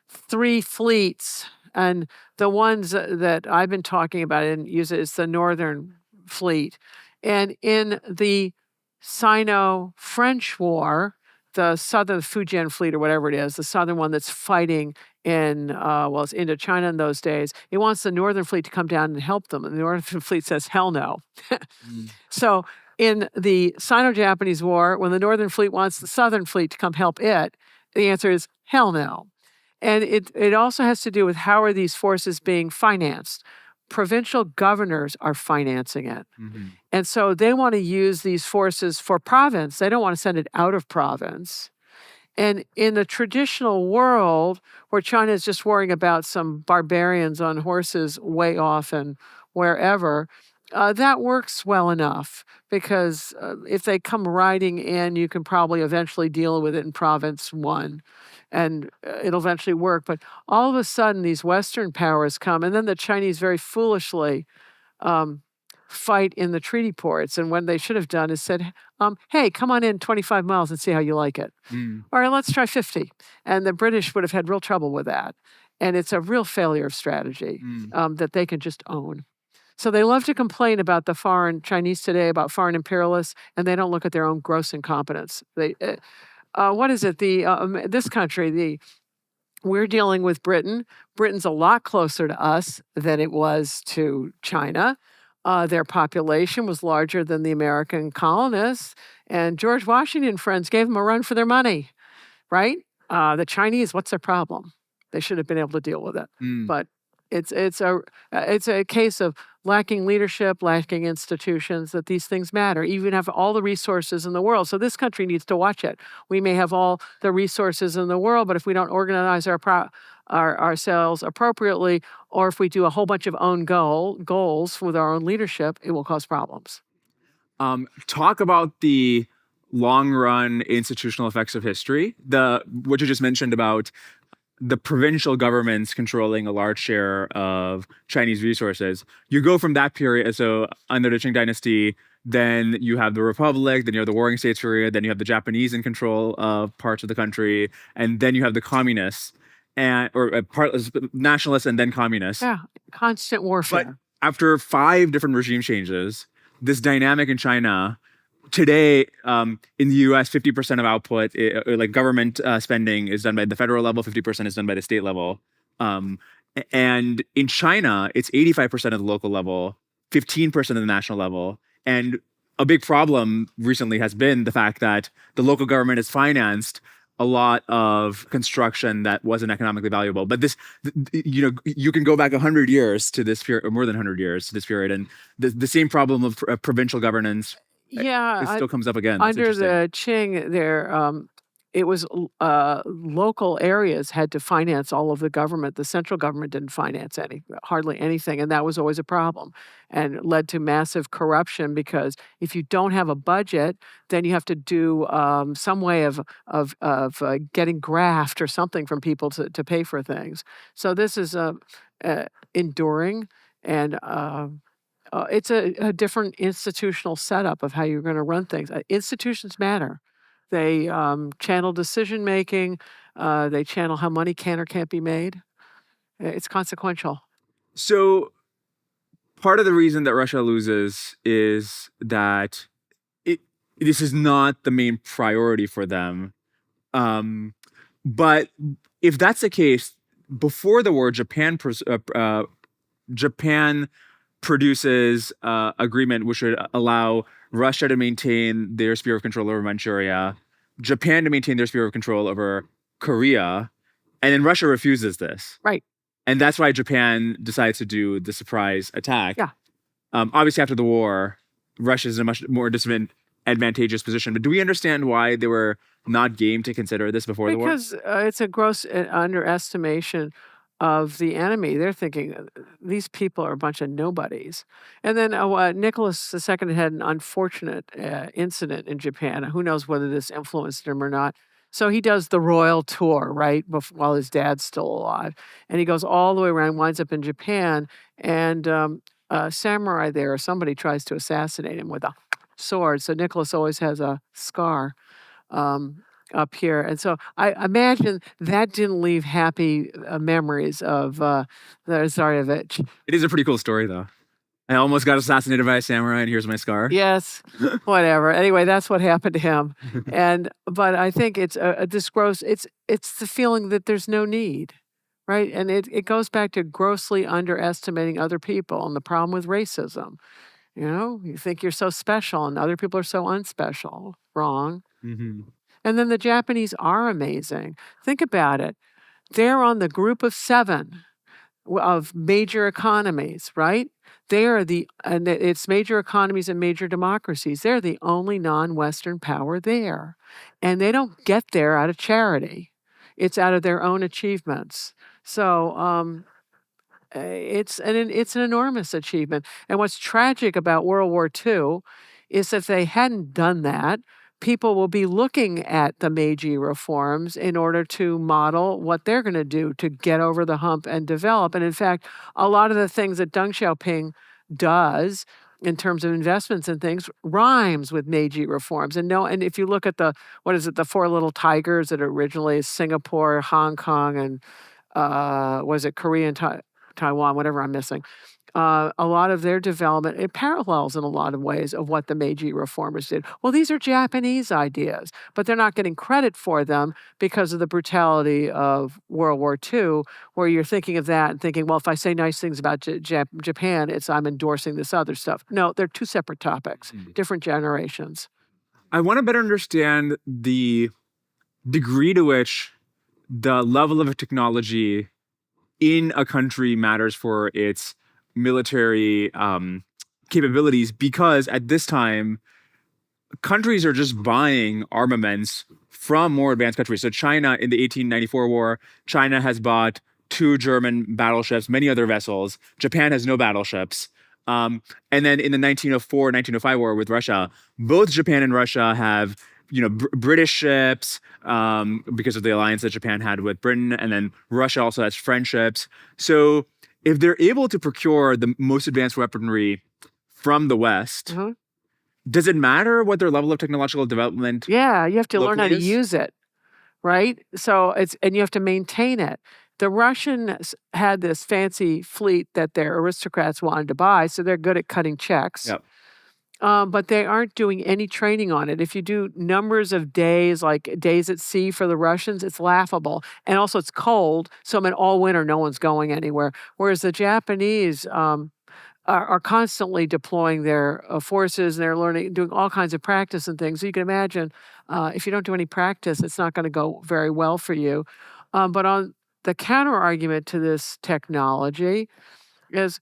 3 fleets, and the ones that I've been talking about and use it is the Northern Fleet. And in the Sino-French War, the Southern Fujian Fleet or whatever it is, the Southern one that's fighting in, well, it's Indochina in those days, it wants the Northern Fleet to come down and help them. And the Northern Fleet says, hell no. So in the Sino-Japanese War, when the Northern Fleet wants the Southern Fleet to come help it, the answer is hell no. And it also has to do with how are these forces being financed. Provincial governors are financing it. And so they want to use these forces for province. They don't want to send it out of province. And in the traditional world, where China is just worrying about some barbarians on horses way off and wherever, that works well enough because if they come riding in, you can probably eventually deal with it in province 1 and it'll eventually work. But all of a sudden, these Western powers come, and then the Chinese very foolishly fight in the treaty ports. And what they should have done is said, hey, come on in 25 miles and see how you like it. Or let's try 50. And the British would have had real trouble with that. And it's a real failure of strategy that they can just own. So they love to complain about the foreign Chinese today, about foreign imperialists, and they don't look at their own gross incompetence. They, what is it? This country, we're dealing with Britain. Britain's a lot closer to us than it was to China. Their population was larger than the American colonists, and George Washington and friends gave them a run for their money, right? The Chinese, what's their problem? They should have been able to deal with it, but it's a case of lacking leadership, lacking institutions, that these things matter. You even have all the resources in the world. So this country needs to watch it. We may have all the resources in the world, but if we don't organize ourselves appropriately, or if we do a whole bunch of own goals with our own leadership, it will cause problems. Talk about the long run institutional effects of history. What you just mentioned about the provincial governments controlling a large share of Chinese resources. You go from that period, so under the Qing dynasty, then you have the Republic, then you have the Warring States period, then you have the Japanese in control of parts of the country, and then you have the communists, nationalists and then communists. Yeah, constant warfare. But after 5 different regime changes, this dynamic in China, today, in the U.S., 50% of output, like government spending, is done by the federal level, 50% is done by the state level. And in China, it's 85% of the local level, 15% of the national level. And a big problem recently has been the fact that the local government has financed a lot of construction that wasn't economically valuable. But this, you can go back 100 years to this period, or more than 100 years to this period, and the same problem of provincial governance. Yeah, it still comes up again. Under the Qing, it was local areas had to finance all of the government. The central government didn't finance hardly anything, and that was always a problem, and led to massive corruption. Because if you don't have a budget, then you have to do some way of getting graft or something from people to pay for things. So this is enduring and. It's a different institutional setup of how you're going to run things. Institutions matter. They channel decision making. They channel how money can or can't be made. It's consequential. So part of the reason that Russia loses is that this is not the main priority for them. But if that's the case, before the war, Japan produces agreement which would allow Russia to maintain their sphere of control over Manchuria, Japan to maintain their sphere of control over Korea, and then Russia refuses this. Right. And that's why Japan decides to do the surprise attack. Yeah. Obviously, after the war, Russia is in a much more disadvantageous position. But do we understand why they were not game to consider this before the war? Because it's a gross underestimation of the enemy. They're thinking these people are a bunch of nobodies. And then Nicholas II had an unfortunate incident in Japan. Who knows whether this influenced him or not. So he does the royal tour, right, while his dad's still alive. And he goes all the way around, winds up in Japan, and a samurai there, or somebody tries to assassinate him with a sword. So Nicholas always has a scar up here. And so I imagine that didn't leave happy memories of the Tsarevich. It is a pretty cool story, though. I almost got assassinated by a samurai, and here's my scar. Yes, whatever. Anyway, that's what happened to him. But I think it's this gross. It's the feeling that there's no need, right? And it goes back to grossly underestimating other people and the problem with racism. You think you're so special, and other people are so unspecial. Wrong. Mm-hmm. And then the Japanese are amazing. Think about it. They're on the group of 7 of major economies, right? And it's major economies and major democracies. They're the only non-Western power there. And they don't get there out of charity. It's out of their own achievements. So it's an enormous achievement. And what's tragic about World War II is if they hadn't done that, people will be looking at the Meiji reforms in order to model what they're going to do to get over the hump and develop. And in fact, a lot of the things that Deng Xiaoping does in terms of investments and things rhymes with Meiji reforms. And if you look at the 4 little tigers that originally is Singapore, Hong Kong, and Korea and Taiwan, whatever I'm missing. A lot of their development, it parallels in a lot of ways of what the Meiji reformers did. Well, these are Japanese ideas, but they're not getting credit for them because of the brutality of World War II, where you're thinking of that and thinking, well, if I say nice things about Japan, I'm endorsing this other stuff. No, they're 2 separate topics, different generations. I want to better understand the degree to which the level of technology in a country matters for its military capabilities, because at this time, countries are just buying armaments from more advanced countries. So China, in the 1894 war, China has bought 2 German battleships, many other vessels. Japan has no battleships. And then in the 1904-1905 war with Russia, both Japan and Russia have British ships because of the alliance that Japan had with Britain, and then Russia also has French ships. So if they're able to procure the most advanced weaponry from the West, does it matter what their level of technological development? Yeah, you have to learn how to is? use it, right? So and you have to maintain it. The Russians had this fancy fleet that their aristocrats wanted to buy, so they're good at cutting checks. Yep. But they aren't doing any training on it. If you do numbers of days, like days at sea for the Russians, it's laughable. And also it's cold, so all winter no one's going anywhere. Whereas the Japanese are constantly deploying their forces, and they're learning, doing all kinds of practice and things. So you can imagine if you don't do any practice, it's not going to go very well for you. But on the counter argument to this technology is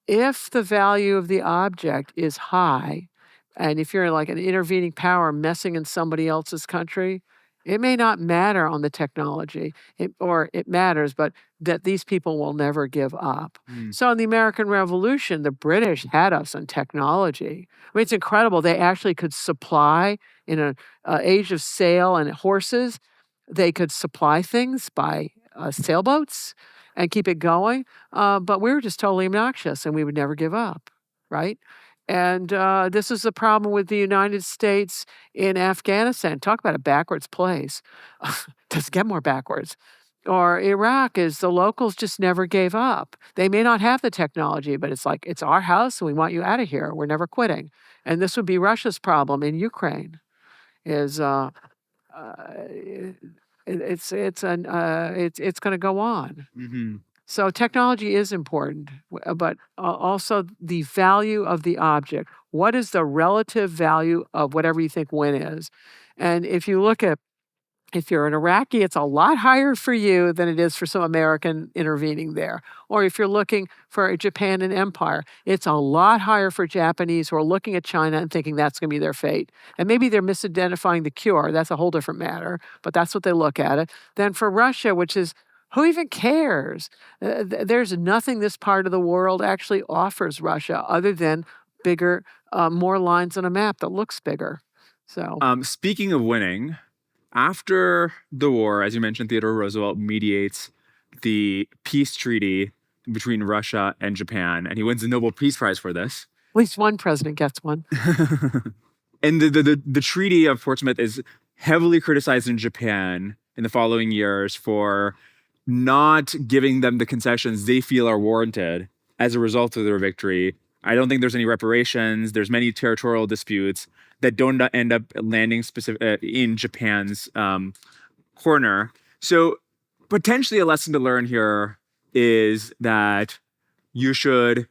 if the value of the object is high, and if you're like an intervening power messing in somebody else's country, it may not matter on the technology, or it matters, but that these people will never give up. So in the American Revolution, the British had us on technology. I mean, it's incredible. They actually could supply, in an age of sail and horses, they could supply things by sailboats and keep it going. But we were just totally obnoxious, and we would never give up, right? And this is the problem with the United States in Afghanistan. Talk about a backwards place. Doesn't get more backwards. Or Iraq is the locals just never gave up. They may not have the technology, but it's like, it's our house and we want you out of here. We're never quitting. And this would be Russia's problem in Ukraine. It's going to go on. Mm-hmm. So technology is important, but also the value of the object. What is the relative value of whatever you think win is? And if you're an Iraqi, it's a lot higher for you than it is for some American intervening there. Or if you're looking for Japan and empire, it's a lot higher for Japanese who are looking at China and thinking that's going to be their fate. And maybe they're misidentifying the cure. That's a whole different matter, but that's what they look at it. Then for Russia, which is, who even cares? There's nothing this part of the world actually offers Russia other than bigger, more lines on a map that looks bigger. So, speaking of winning, after the war, as you mentioned, Theodore Roosevelt mediates the peace treaty between Russia and Japan, and he wins the Nobel Peace Prize for this. At least one president gets one. And the Treaty of Portsmouth is heavily criticized in Japan in the following years for not giving them the concessions they feel are warranted as a result of their victory. I don't think there's any reparations. There's many territorial disputes that don't end up landing in Japan's corner. So potentially a lesson to learn here is that you should,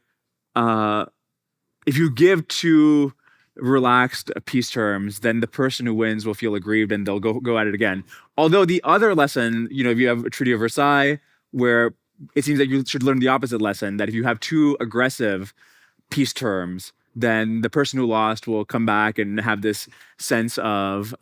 if you give too relaxed peace terms, then the person who wins will feel aggrieved and they'll go at it again. Although the other lesson, if you have a Treaty of Versailles, where it seems like you should learn the opposite lesson, that if you have too aggressive peace terms, then the person who lost will come back and have this sense of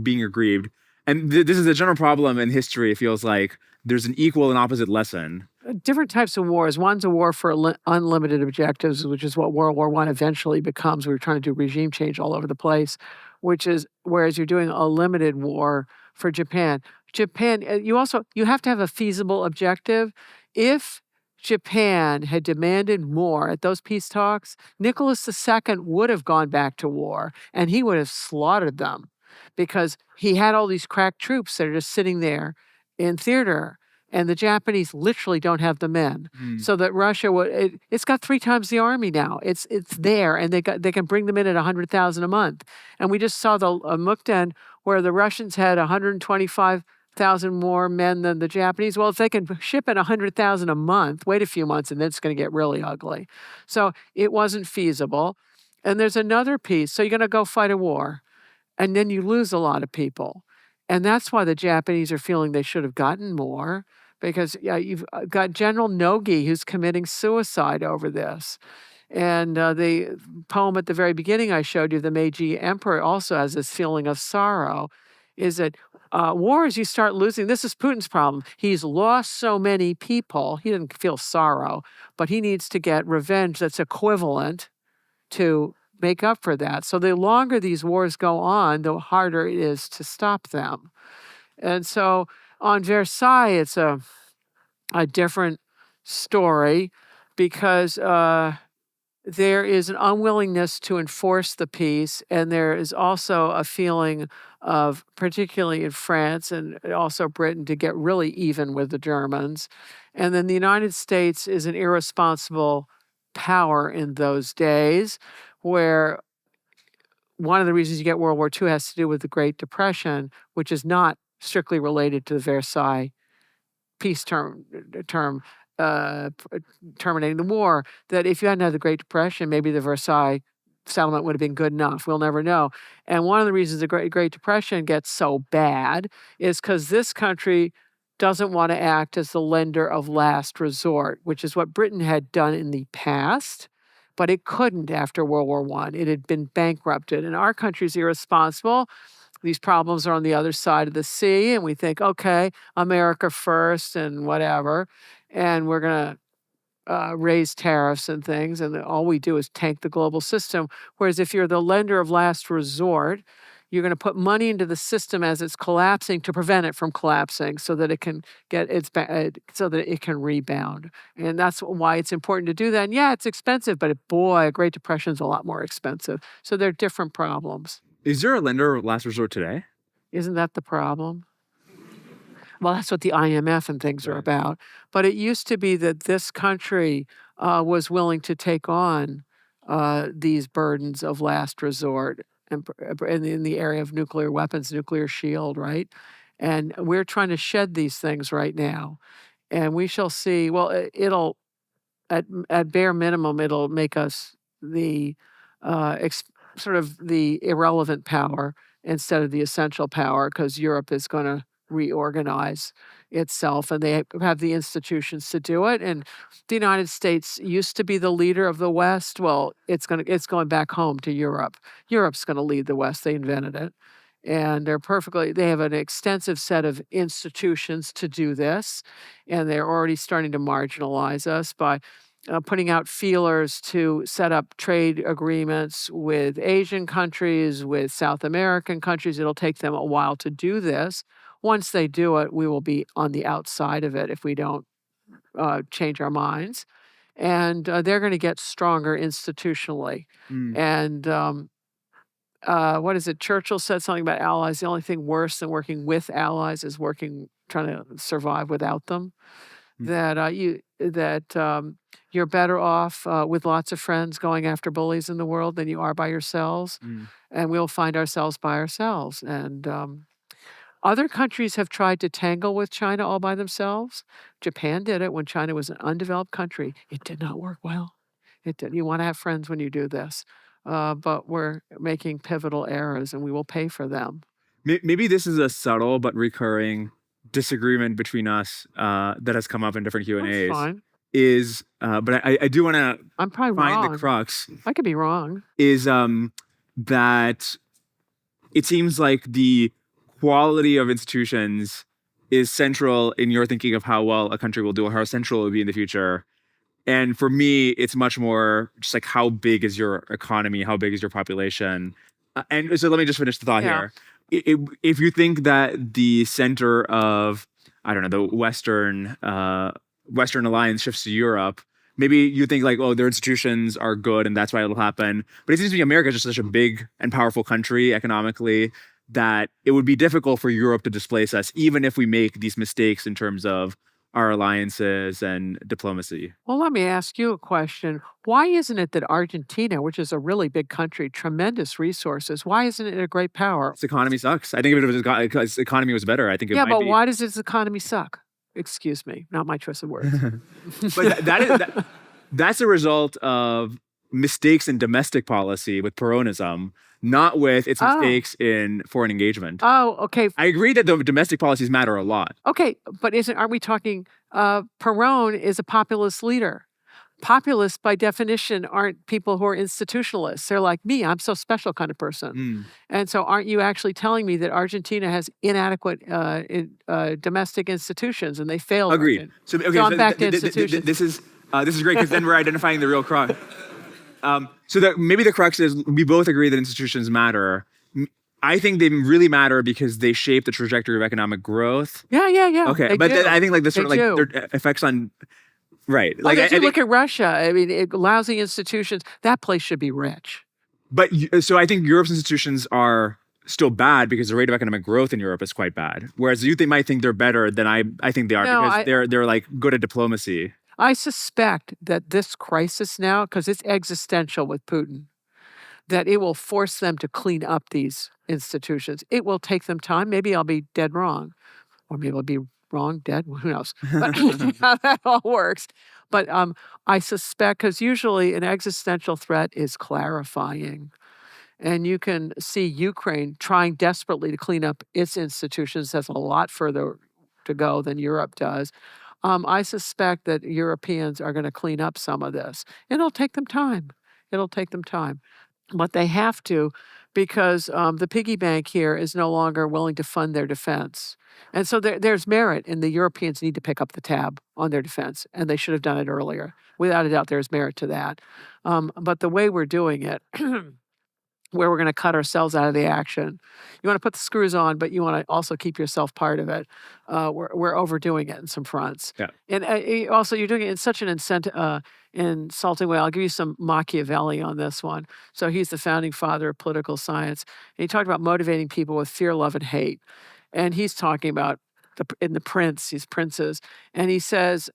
being aggrieved. And this is a general problem in history. It feels like there's an equal and opposite lesson. Different types of wars. One's a war for unlimited objectives, which is what World War I eventually becomes. We were trying to do regime change all over the place, whereas you're doing a limited war for Japan. Japan, you have to have a feasible objective. If Japan had demanded more at those peace talks, Nicholas II would have gone back to war and he would have slaughtered them because he had all these crack troops that are just sitting there in theater. And the Japanese literally don't have the men, so that Russia it's got 3 times the army now. It's there, and they can bring them in at 100,000 a month. And we just saw the Mukden where the Russians had 125,000 more men than the Japanese. Well, if they can ship in 100,000 a month, wait a few months, and then it's going to get really ugly. So it wasn't feasible. And there's another piece. So you're going to go fight a war, and then you lose a lot of people. And that's why the Japanese are feeling they should have gotten more, because you've got General Nogi who's committing suicide over this. And the poem at the very beginning I showed you, the Meiji Emperor, also has this feeling of sorrow, is that wars you start losing. This is Putin's problem. He's lost so many people. He didn't feel sorrow, but he needs to get revenge that's equivalent to make up for that. So the longer these wars go on, the harder it is to stop them. And so on Versailles, it's a different story because there is an unwillingness to enforce the peace, and there is also a feeling of, particularly in France and also Britain, to get really even with the Germans. And then the United States is an irresponsible power in those days, where one of the reasons you get World War II has to do with the Great Depression, which is not strictly related to the Versailles peace term terminating the war, that if you hadn't had the Great Depression, maybe the Versailles settlement would have been good enough. We'll never know. And one of the reasons the Great Depression gets so bad is because this country doesn't want to act as the lender of last resort, which is what Britain had done in the past, but it couldn't after World War I. It had been bankrupted, and our country's irresponsible. These problems are on the other side of the sea, and we think, okay, America first and whatever, and we're going to raise tariffs and things, and all we do is tank the global system. Whereas if you're the lender of last resort, you're going to put money into the system as it's collapsing to prevent it from collapsing, so that it can so that it can rebound. And that's why it's important to do that. And yeah, it's expensive, but boy, a Great Depression is a lot more expensive. So they're different problems. Is there a lender of last resort today? Isn't that the problem? Well, that's what the IMF and things are about. But it used to be that this country was willing to take on these burdens of last resort, and in the area of nuclear weapons, nuclear shield, right? And we're trying to shed these things right now. And we shall see. Well, it'll, at bare minimum, it'll make us the sort of the irrelevant power instead of the essential power, because Europe is going to reorganize itself, and they have the institutions to do it. And the United States used to be the leader of the West. Well, it's going back home to Europe. Europe's going to lead the West. They invented it. And they have an extensive set of institutions to do this. And they're already starting to marginalize us by putting out feelers to set up trade agreements with Asian countries, with South American countries. It'll take them a while to do this. Once they do it, we will be on the outside of it if we don't change our minds. and they're going to get stronger institutionally. Mm. And what is it? Churchill said something about allies. The only thing worse than working with allies is trying to survive without them. Mm. You're better off with lots of friends going after bullies in the world than you are by yourselves, Mm. and we'll find ourselves by ourselves. And other countries have tried to tangle with China all by themselves. Japan did it when China was an undeveloped country. It did not work well. It did. You want to have friends when you do this, but we're making pivotal errors, and we will pay for them. Maybe this is a subtle but recurring disagreement between us that has come up in different Q and That's A's. fine. But I do want to I'm probably find wrong. the crux. I could be wrong. Is that it seems like the quality of institutions is central in your thinking of how well a country will do or how central it will be in the future. And for me, it's much more just like how big is your economy, how big is your population. And so let me just finish the thought Yeah. here. If you think that the center of, I don't know, the Western alliance shifts to Europe, maybe you think like, oh, their institutions are good and that's why it'll happen. But it seems to me America is just such a big and powerful country economically that it would be difficult for Europe to displace us, even if we make these mistakes in terms of our alliances and diplomacy. Well, let me ask you a question. Why isn't it that Argentina, which is a really big country, tremendous resources, why isn't it a great power? Its economy sucks. I think if its economy was better, I think it Yeah, might but be. why does its economy suck? Excuse me, not my choice of words. But that's a result of mistakes in domestic policy with Peronism, not with its Oh. mistakes in foreign engagement. Oh, okay. I agree that the domestic policies matter a lot. Okay, but aren't we talking Perón is a populist leader. Populists by definition aren't people who are institutionalists. They're like me, I'm so special kind of person. Mm. And so aren't you actually telling me that Argentina has inadequate domestic institutions and they failed? Agreed. So okay, So I'm back to th- th- th- institutions. this is great because then we're identifying the real crux. So that maybe the crux is we both agree that institutions matter. I think they really matter because they shape the trajectory of economic growth. Yeah. Okay, they but do. I think like the sort of They like do. their effects on, right? Like, Like if you I think, look at Russia, I mean, lousy institutions, that place should be rich. but so I think Europe's institutions are still bad because the rate of economic growth in Europe is quite bad. Whereas you might think they're better than I think they are No, because they're like good at diplomacy. I suspect that this crisis now, because it's existential with Putin, that it will force them to clean up these institutions. It will take them time. Maybe I'll be dead wrong, or maybe I'll be wrong, dead. Who knows? But how that all works. But I suspect, because usually an existential threat is clarifying. And you can see Ukraine trying desperately to clean up its institutions. That's a lot further to go than Europe does. I suspect that Europeans are going to clean up some of this. It'll take them time. It'll take them time. But they have to because the piggy bank here is no longer willing to fund their defense. And so there's merit in the Europeans need to pick up the tab on their defense, and they should have done it earlier. Without a doubt, there's merit to that. But the way we're doing it, where we're going to cut ourselves out of the action. You want to put the screws on, but you want to also keep yourself part of it. We're overdoing it in some fronts. Yeah. And also, you're doing it in such an insulting way. I'll give you some Machiavelli on this one. So he's the founding father of political science. And he talked about motivating people with fear, love, and hate. And he's talking about in the Prince, these princes. And he says,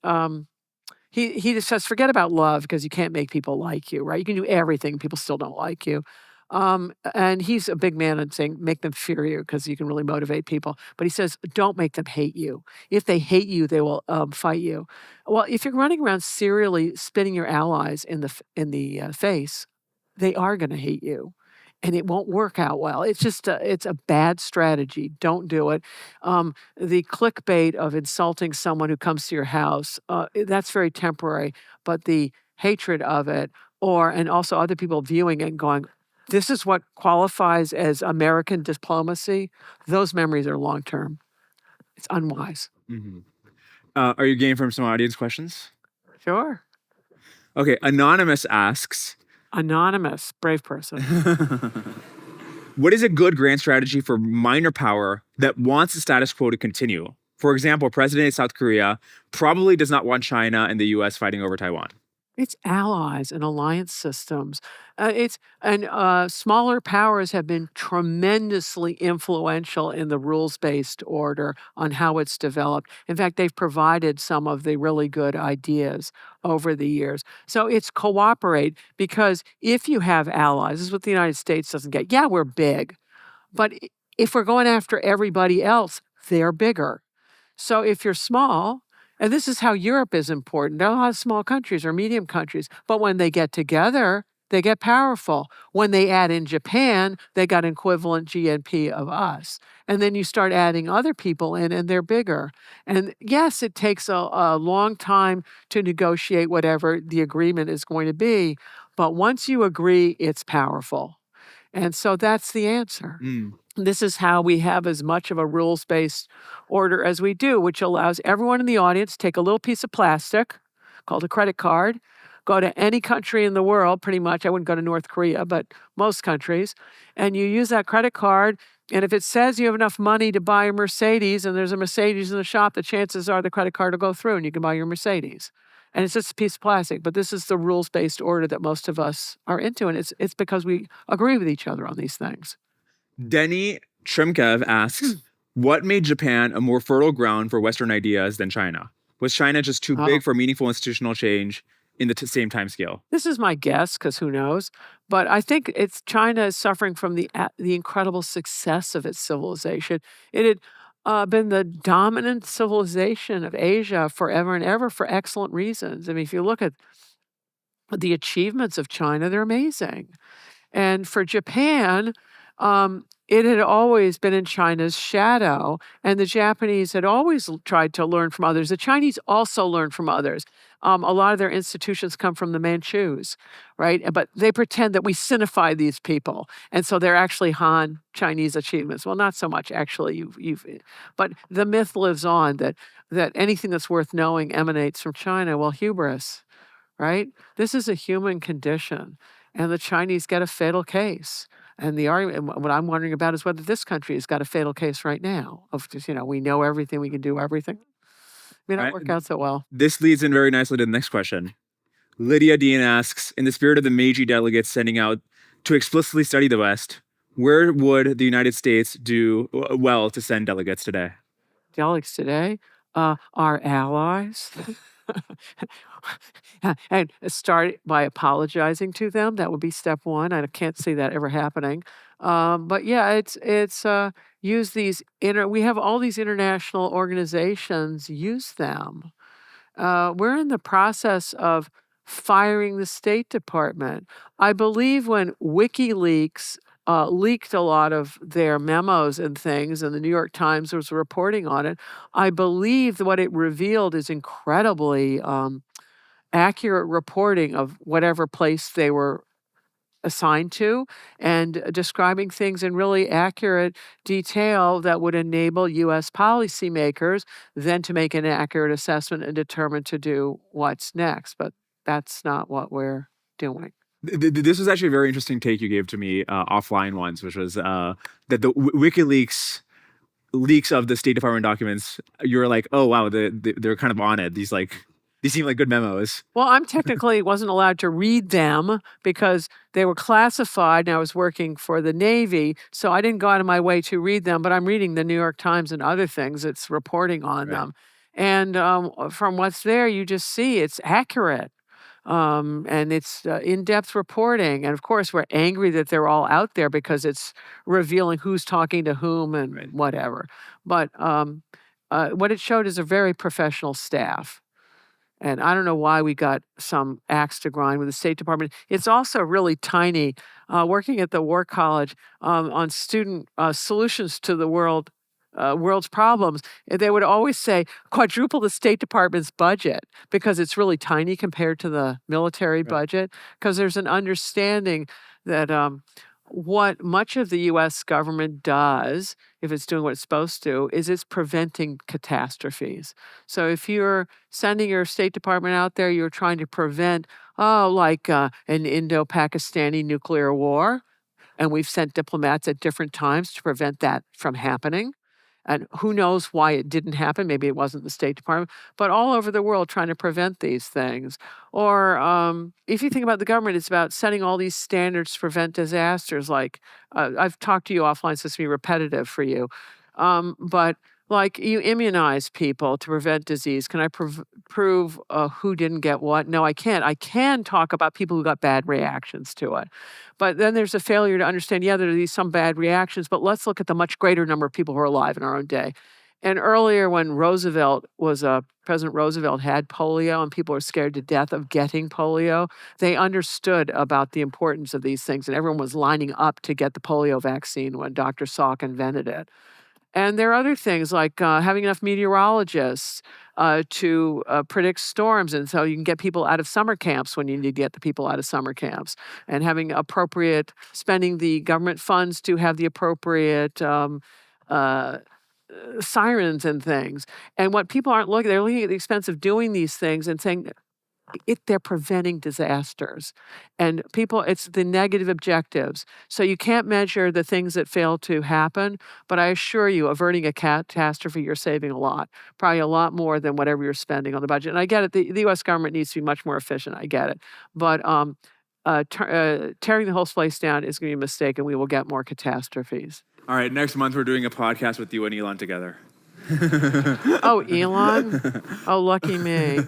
he just says, forget about love because you can't make people like you, right? You can do everything. People still don't like you. And he's a big man and saying, make them fear you because you can really motivate people. But he says, don't make them hate you. If they hate you, they will fight you. Well, if you're running around serially spitting your allies in the face, they are going to hate you. And it won't work out well. It's just it's a bad strategy. Don't do it. The clickbait of insulting someone who comes to your house, that's very temporary. But the hatred of it, and also other people viewing it and going, this is what qualifies as American diplomacy. Those memories are long term. It's unwise. Mm-hmm. Are you game from some audience questions? Sure. Okay, Anonymous asks, Anonymous, brave person. what is a good grand strategy for minor power that wants the status quo to continue? For example, President of South Korea probably does not want China and the US fighting over Taiwan. It's allies and alliance systems. Smaller powers have been tremendously influential in the rules-based order on how it's developed. In fact, they've provided some of the really good ideas over the years. So it's cooperate because if you have allies, this is what the United States doesn't get. Yeah, we're big, but if we're going after everybody else, they're bigger. So if you're small, and this is how Europe is important. There are a lot of small countries or medium countries, but when they get together, they get powerful. When they add in Japan, they got equivalent GNP of us. And then you start adding other people in, and they're bigger. And yes, it takes a long time to negotiate whatever the agreement is going to be, but once you agree, it's powerful. And so that's the answer. This is how we have as much of a rules-based order as we do, which allows everyone in the audience to take a little piece of plastic called a credit card, go to any country in the world, pretty much. I wouldn't go to North Korea, but most countries, and you use that credit card, and if it says you have enough money to buy a Mercedes and there's a Mercedes in the shop, the chances are the credit card will go through and you can buy your Mercedes. And it's just a piece of plastic, but this is the rules-based order that most of us are into, and it's because we agree with each other on these things. Denny Trimkev asks, what made Japan a more fertile ground for Western ideas than China? Was China just too big for meaningful institutional change in the same time scale? This is my guess, because who knows? But I think China is suffering from the incredible success of its civilization. It had been the dominant civilization of Asia forever and ever for excellent reasons. I mean, if you look at the achievements of China, they're amazing. And for Japan, it had always been in China's shadow, and the Japanese had always tried to learn from others. The Chinese also learned from others. A lot of their institutions come from the Manchus, right? But they pretend that we sinify these people, and so they're actually Han Chinese achievements. Well, not so much actually. But the myth lives on that anything that's worth knowing emanates from China. Well, hubris, right? This is a human condition, and the Chinese get a fatal case. And the argument, what I'm wondering about is whether this country has got a fatal case right now of just, we know everything, we can do everything. May not work out so well. This leads in very nicely to the next question. Lydia Dean asks, in the spirit of the Meiji delegates sending out to explicitly study the West, where would the United States do well to send delegates today? Delegates today? Our allies. And start by apologizing to them. That would be step one. I can't see that ever happening. But yeah, it's use these we have all these international organizations, use them. We're in the process of firing the State Department. I believe when WikiLeaks leaked a lot of their memos and things, and the New York Times was reporting on it, I believe what it revealed is incredibly accurate reporting of whatever place they were assigned to, and describing things in really accurate detail that would enable U.S. policymakers then to make an accurate assessment and determine to do what's next. But that's not what we're doing. This was actually a very interesting take you gave to me offline once, which was that the WikiLeaks leaks of the State Department documents, you were like, oh, wow, they're kind of on it. These seem like good memos. Well, I'm technically wasn't allowed to read them because they were classified and I was working for the Navy. So I didn't go out of my way to read them, but I'm reading the New York Times and other things that's reporting on them. And from what's there, you just see it's accurate. And it's in-depth reporting. And of course, we're angry that they're all out there because it's revealing who's talking to whom and whatever. But what it showed is a very professional staff. And I don't know why we got some axe to grind with the State Department. It's also really tiny. Working at the War College on student solutions to the world's problems, they would always say quadruple the State Department's budget because it's really tiny compared to the military budget. Because there's an understanding that what much of the U.S. government does, if it's doing what it's supposed to, is it's preventing catastrophes. So if you're sending your State Department out there, you're trying to prevent, an Indo-Pakistani nuclear war. And we've sent diplomats at different times to prevent that from happening. And who knows why it didn't happen? Maybe it wasn't the State Department, but all over the world trying to prevent these things. Or if you think about the government, it's about setting all these standards to prevent disasters. Like I've talked to you offline, so this will be repetitive for you. But like you immunize people to prevent disease. Can I prove who didn't get what? No, I can't. I can talk about people who got bad reactions to it. But then there's a failure to understand, there are some bad reactions, but let's look at the much greater number of people who are alive in our own day. And earlier when President Roosevelt had polio and people were scared to death of getting polio, they understood about the importance of these things. And everyone was lining up to get the polio vaccine when Dr. Salk invented it. And there are other things like having enough meteorologists to predict storms. And so you can get people out of summer camps when you need to get the people out of summer camps. And having spending the government funds to have the appropriate sirens and things. And what people aren't they're looking at the expense of doing these things and saying, they're preventing disasters. And it's the negative objectives. So you can't measure the things that fail to happen, but I assure you, averting a catastrophe, you're saving a lot, probably a lot more than whatever you're spending on the budget. And I get it, the U.S. government needs to be much more efficient, I get it. But tearing the whole place down is going to be a mistake, and we will get more catastrophes. All right, next month we're doing a podcast with you and Elon together. Oh, Elon? Oh, lucky me.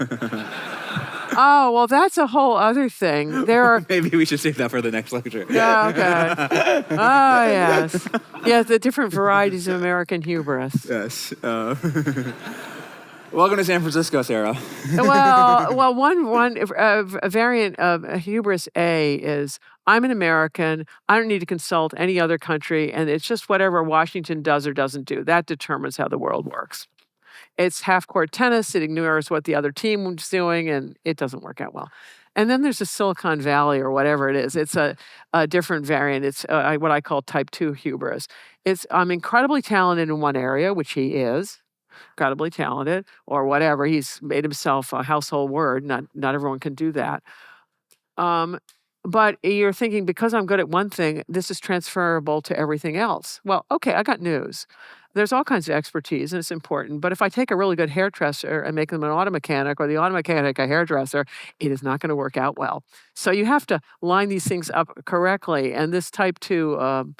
Oh, well, that's a whole other thing. There are. Maybe we should save that for the next lecture. Yeah, okay. Oh, yes. Yes, the different varieties of American hubris. Yes. Welcome to San Francisco, Sarah. Well, one a variant of hubris A is I'm an American. I don't need to consult any other country, and it's just whatever Washington does or doesn't do. That determines how the world works. It's half-court tennis. It ignores what the other team is doing, and it doesn't work out well. And then there's the Silicon Valley or whatever it is. It's a different variant. It's what I call type 2 hubris. I'm incredibly talented in one area, which he is, incredibly talented, or whatever. He's made himself a household word. Not everyone can do that. But you're thinking, because I'm good at one thing, this is transferable to everything else. Well, okay, I got news. There's all kinds of expertise, and it's important. But if I take a really good hairdresser and make them an auto mechanic, or the auto mechanic a hairdresser, it is not going to work out well. So you have to line these things up correctly. And this type 2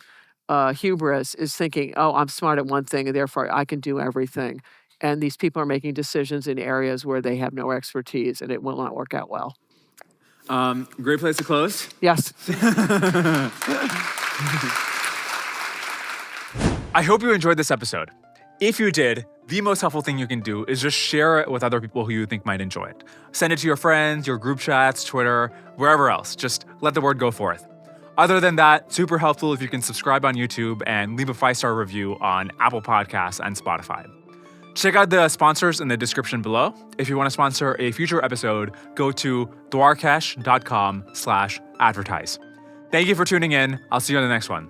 hubris is thinking, oh, I'm smart at one thing, and therefore I can do everything. And these people are making decisions in areas where they have no expertise, and it will not work out well. Great place to close. Yes. I hope you enjoyed this episode. If you did, the most helpful thing you can do is just share it with other people who you think might enjoy it. Send it to your friends, your group chats, Twitter, wherever else. Just let the word go forth. Other than that, super helpful if you can subscribe on YouTube and leave a 5-star review on Apple Podcasts and Spotify. Check out the sponsors in the description below. If you want to sponsor a future episode, go to dwarkesh.com/advertise. Thank you for tuning in. I'll see you on the next one.